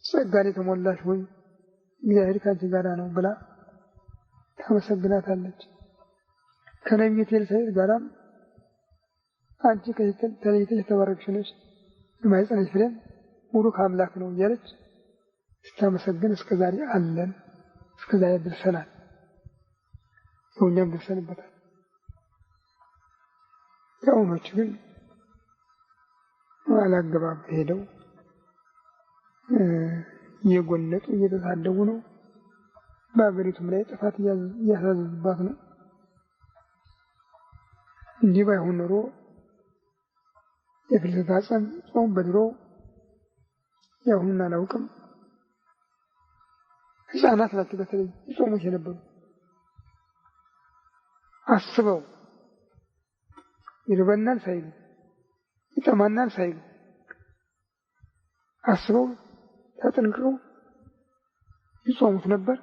ጸጋን የተሞላሽ ሆይ እግዚአብሔር ከአንቺ ጋር ነው ብላ ታመሰግናታለች። ከነቢይቱ ኤልሳቤጥ ጋራም አንቺ ከሴቶች ተለይተሽ የተባረክሽ ነሽ፣ የማኅፀንሽ ፍሬም ቡሩክ አምላክ ነው እያለች ስታመሰግን እስከዛሬ አለን፣ እስከዛሬ ደርሰናል። እኛም ደርሰንበታል። የአሁኖቹ ግን አላገባብ ሄደው እየጎለጡ እየተሳደቡ ነው። በአገሪቱም ላይ ጥፋት እያሳዘዙባት ነው። እንዲህ ባይሆን ኖሮ የፍልሰታ ጾም በድሮ ያሁኑን አላውቅም። ሕፃናት ናቸው በተለይ ጾሞች የነበሩ አስበው ይርበናል ሳይሉ ይጠማናል ሳይሉ አስበው ተጠንቅቀው ይጾሙት ነበር።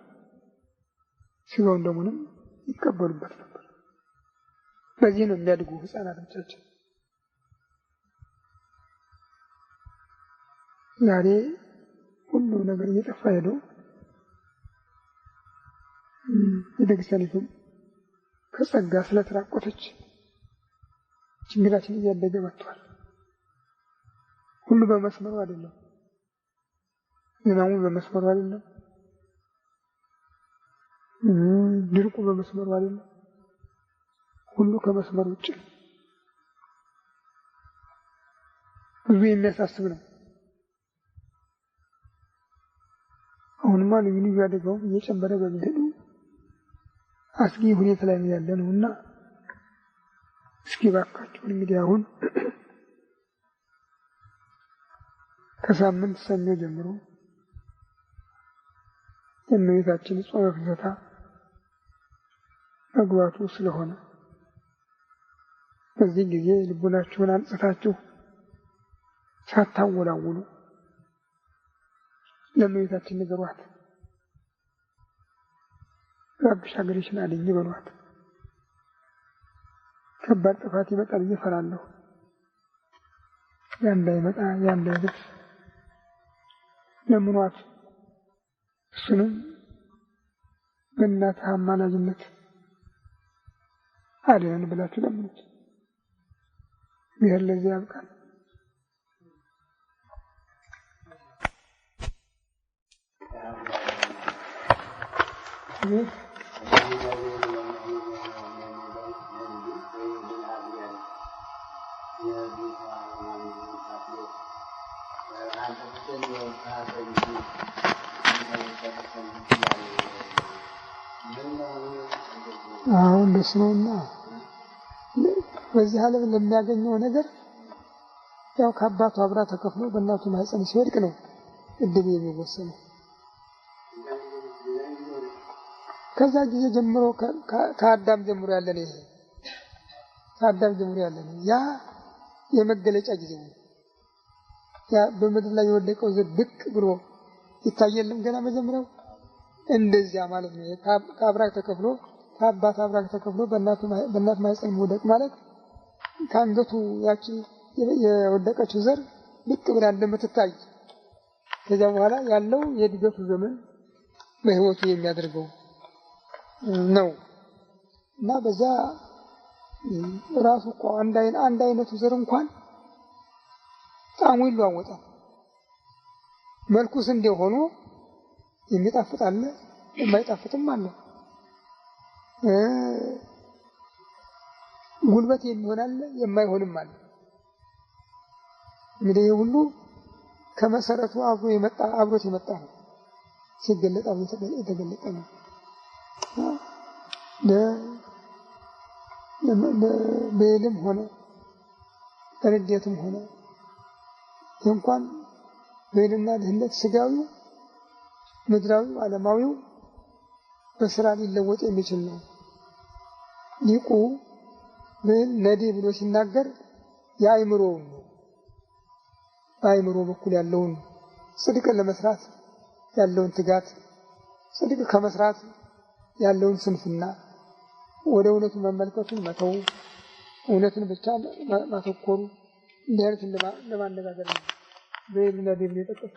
ስጋውን ደሙንም ይቀበሉበት ነበር። በዚህ ነው የሚያድጉ ሕፃናቶቻችን። ዛሬ ሁሉ ነገር እየጠፋ ሄዶ ቤተክርስቲያኒቱም ከጸጋ ስለተራቆተች ችግራችን እያደገ መጥቷል። ሁሉ በመስመሩ አይደለም፣ ዝናሙ በመስመሩ አይደለም፣ ድርቁ በመስመሩ አይደለም። ሁሉ ከመስመሩ ውጭ ነው። ብዙ የሚያሳስብ ነው። አሁንማ ልዩ ልዩ አደጋው እየጨመረ በሚሄዱ አስጊ ሁኔታ ላይ ያለ ነውና እስኪ ባካችሁ እንግዲህ አሁን ከሳምንት ሰኞ ጀምሮ የእመቤታችን ጾመ ፍልሰታ መግባቱ ስለሆነ በዚህ ጊዜ ልቡናችሁን አንጽታችሁ ሳታወላውሉ ለእመቤታችን ንገሯት። እባክሽ ሀገርሽን አድኝ በሏት። ከባድ ጥፋት ይመጣል ብዬ እፈራለሁ። ያ እንዳይመጣ ያ እንዳይደርስ ለምኗት። እሱንም በእናትህ አማላጅነት አድነን ብላችሁ ለምኑት። ይሄን ለዚህ ያብቃል። አሁን ደስ ነውና በዚህ ዓለም ለሚያገኘው ነገር ያው ከአባቱ አብራ ተከፍሎ በእናቱ ማህፀን ሲወድቅ ነው እድል የሚወሰነው። ከዛ ጊዜ ጀምሮ ከአዳም ጀምሮ ያለን ይሄ ከአዳም ጀምሮ ያለን ያ የመገለጫ ጊዜ ነው። ያ በምድር ላይ የወደቀው ዘር ብቅ ብሎ ይታየለም ገና መጀመሪያው እንደዚያ ማለት ነው። ከአብራክ ተከፍሎ ከአባት አብራክ ተከፍሎ በእናት ማህፀን መውደቅ ማለት ከአንገቱ ያቺ የወደቀችው ዘር ብቅ ብላ እንደምትታይ ከዚያ በኋላ ያለው የእድገቱ ዘመን በህይወቱ የሚያደርገው ነው እና በዛ ራሱ እኮ አንድ አይነቱ ዘር እንኳን ጣዕሙ ይለዋወጣል። መልኩስ እንዲህ ሆኖ የሚጣፍጥ አለ፣ የማይጣፍጥም አለ። ጉልበት የሚሆን አለ፣ የማይሆንም አለ። እንግዲህ ሁሉ ከመሰረቱ አብሮት የመጣ ነው። ሲገለጥ አብሮት የተገለጠ ነው። በልም ሆነ በንዴትም ሆነ እንኳን በልና ድህነት ስጋዊው ምድራዊው ዓለማዊው በስራ ሊለወጥ የሚችል ነው። ሊቁ ነዲ ብሎ ሲናገር የአእምሮውን ነው። በአእምሮ በኩል ያለውን ጽድቅን ለመስራት ያለውን ትጋት፣ ጽድቅ ከመስራት ያለውን ስንፍና፣ ወደ እውነቱ መመልከቱን መተው፣ እውነትን ብቻ ማተኮሩ እንዲህ አይነትን ለማነጋገር ነው በልና ዲ ብሎ የጠቀሰው።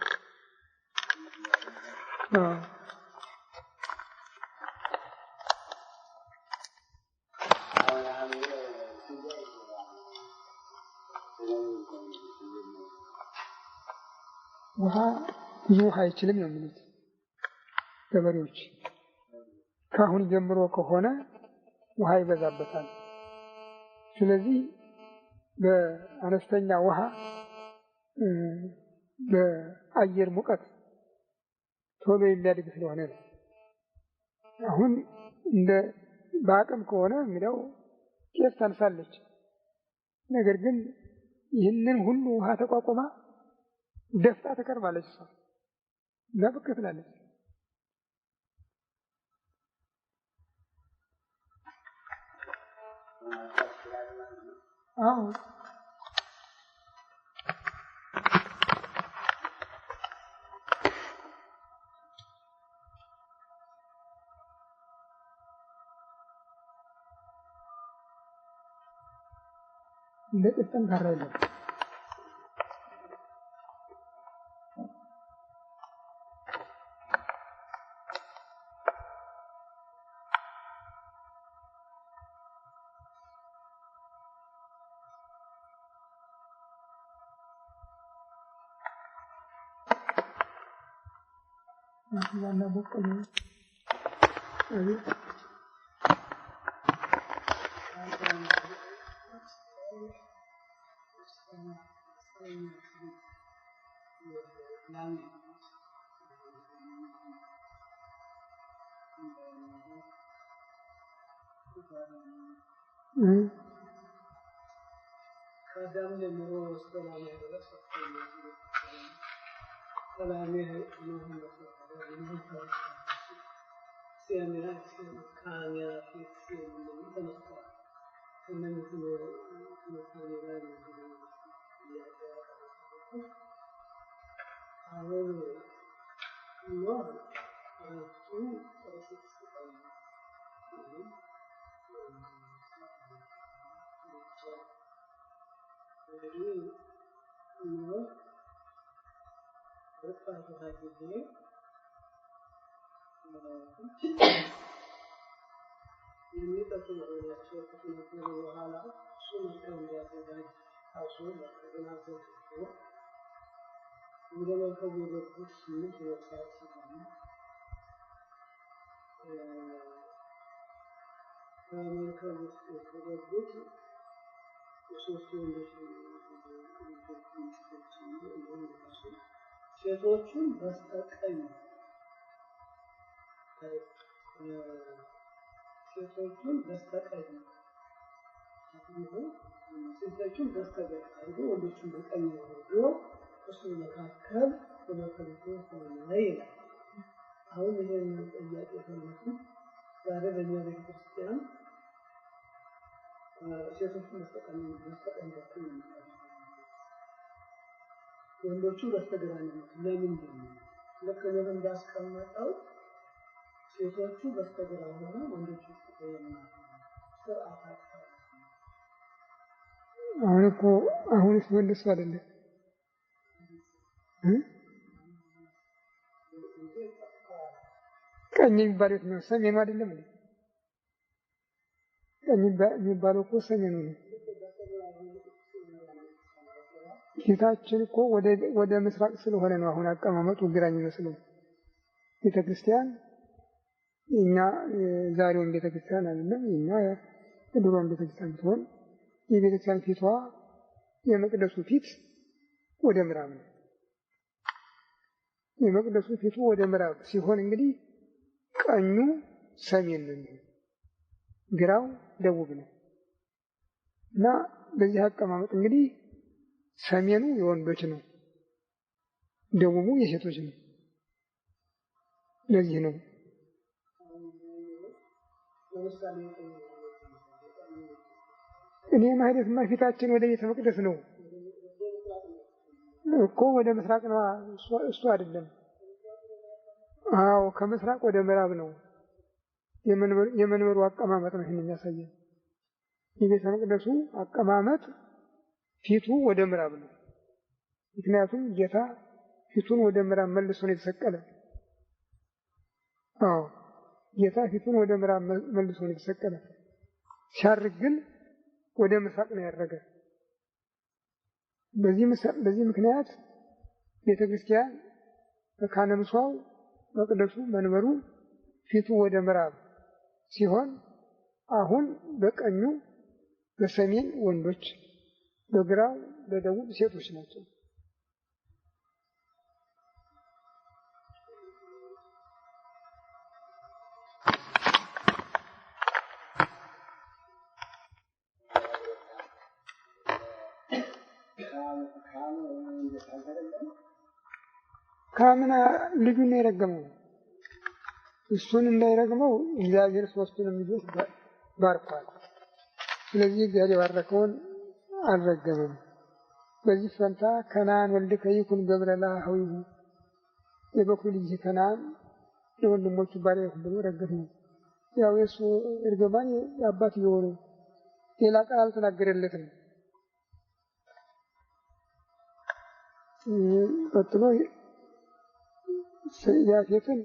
ውሃ ብዙ ውሃ አይችልም ነው የሚሉት ገበሬዎች። ከአሁን ጀምሮ ከሆነ ውሃ ይበዛበታል። ስለዚህ በአነስተኛ ውሃ በአየር ሙቀት ቶሎ የሚያድግ ስለሆነ ነው። አሁን እንደ በአቅም ከሆነ እንግዲያው ጤፍ ታንሳለች። ነገር ግን ይህንን ሁሉ ውሃ ተቋቁማ ደፍጣ ተቀርባለች። እሷ ለብቅ ትላለች። አዎ እንደ ጠንካራ አይደለም። ያና በቀሉ ከዳም ጀምሮ እስከላም ድረስ ሰላም ሴቶቹን በስተቀኝ ሴቶቹን በስተቀኝ ሴቶቹን በስተቀኝ አድርጎ ወንዶቹን በቀኝ አድርጎ እሱ መካከል በመከልቶ ሆነ ይላል። አሁን ይሄን ጥያቄ ተነሱ ዛሬ በእኛ ቤተክርስቲያን ሴቶቹን በስተቀኝ በኩል ወንዶቹ በስተግራ ነው። ለምንድን ነው? ልክ ነው እንዳስቀመጠው ሴቶቹ በስተግራ ሆነው ወንዶቹ በስተቀኝ ነው። አሁንስ መልሶ አይደለም ቀኝ የሚባለው ነው ሰሜኑ አይደለም እንዴ? ቀኝ የሚባለው እኮ ሰሜኑ ነው። ፊታችን እኮ ወደ ምስራቅ ስለሆነ ነው አሁን አቀማመጡ ግራ የሚመስለው። ቤተክርስቲያን እኛ ዛሬውን ቤተክርስቲያን አይደለም እኛ ድሮን ቤተክርስቲያን ሲሆን የቤተክርስቲያን ፊቷ የመቅደሱ ፊት ወደ ምዕራብ ነው። የመቅደሱ ፊቱ ወደ ምዕራብ ሲሆን እንግዲህ ቀኙ ሰሜን ነው፣ ግራው ደቡብ ነው እና በዚህ አቀማመጥ እንግዲህ ሰሜኑ የወንዶች ነው፣ ደቡቡ የሴቶች ነው። ለዚህ ነው እኔ ማህሌትማ ፊታችን ወደ ቤተ መቅደስ ነው እኮ ወደ ምስራቅ ነው እሱ አይደለም። አዎ ከምስራቅ ወደ ምዕራብ ነው። የመንበሩ አቀማመጥ ነው ይሄን የሚያሳየው። የቤተ መቅደሱ አቀማመጥ ፊቱ ወደ ምዕራብ ነው። ምክንያቱም ጌታ ፊቱን ወደ ምዕራብ መልሶ ነው የተሰቀለ። አዎ ጌታ ፊቱን ወደ ምዕራብ መልሶ ነው የተሰቀለ። ሲያርግ ግን ወደ ምስራቅ ነው ያረገ። በዚህ ምክንያት ቤተክርስቲያን መካነ ምሥዋዕ መቅደሱ መንበሩ ፊቱ ወደ ምዕራብ ሲሆን አሁን በቀኙ በሰሜን ወንዶች በግራው በደቡብ ሴቶች ናቸው። ካምና ልጁን የረገመው እሱን እንዳይረግመው እግዚአብሔር ሶስቱንም ልጆች ባርኳል። ስለዚህ እግዚአብሔር የባረከውን አልረገመም። በዚህ ፈንታ ከነዓን ወልድከ ይኩን ገብረ ለአኀዊሁ የበኩር ልጅ ከነዓን ለወንድሞቹ ባሪያ ይሁን ብሎ ረገመው። ያው የእሱ እርግማን የአባትየው ነው፣ ሌላ ቃል አልተናገረለትም። ቀጥሎ ያፌትን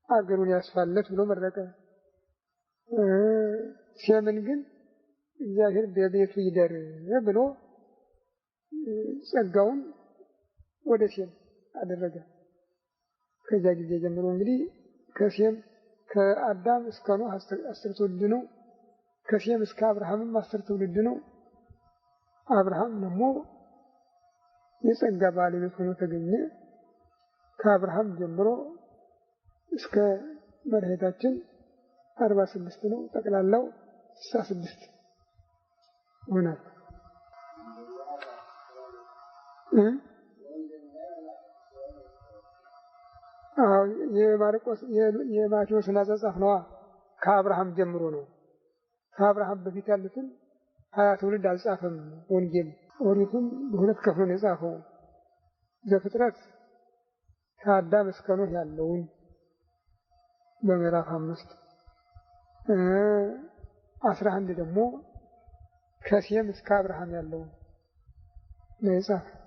አገሩን ያስፋለት ብሎ መረቀ። ሴምን ግን እግዚአብሔር በቤቱ ይደር ብሎ ጸጋውን ወደ ሴም አደረገ። ከዛ ጊዜ ጀምሮ እንግዲህ ከሴም ከአዳም እስከ ኖህ 10 ትውልድ ነው። ከሴም እስከ አብርሃምም 10 ትውልድ ነው። አብርሃም ደግሞ የጸጋ ባለቤት ሆኖ ተገኘ። ከአብርሃም ጀምሮ እስከ መድኃኒታችን 46 ነው። ጠቅላላው 66 ሆናል። የማርቆስ የማቴዎስን አጻጻፍ ነዋ። ከአብርሃም ጀምሮ ነው። ከአብርሃም በፊት ያሉትን 20 ትውልድ አልጻፈም ወንጌል። ኦሪቱም በሁለት ከፍሎ ነው የጻፈው። ዘፍጥረት ከአዳም እስከ ኖህ ያለውን በምዕራፍ 5 11 ደግሞ ከሴም እስከ አብርሃም ያለውን ነው የጻፈው።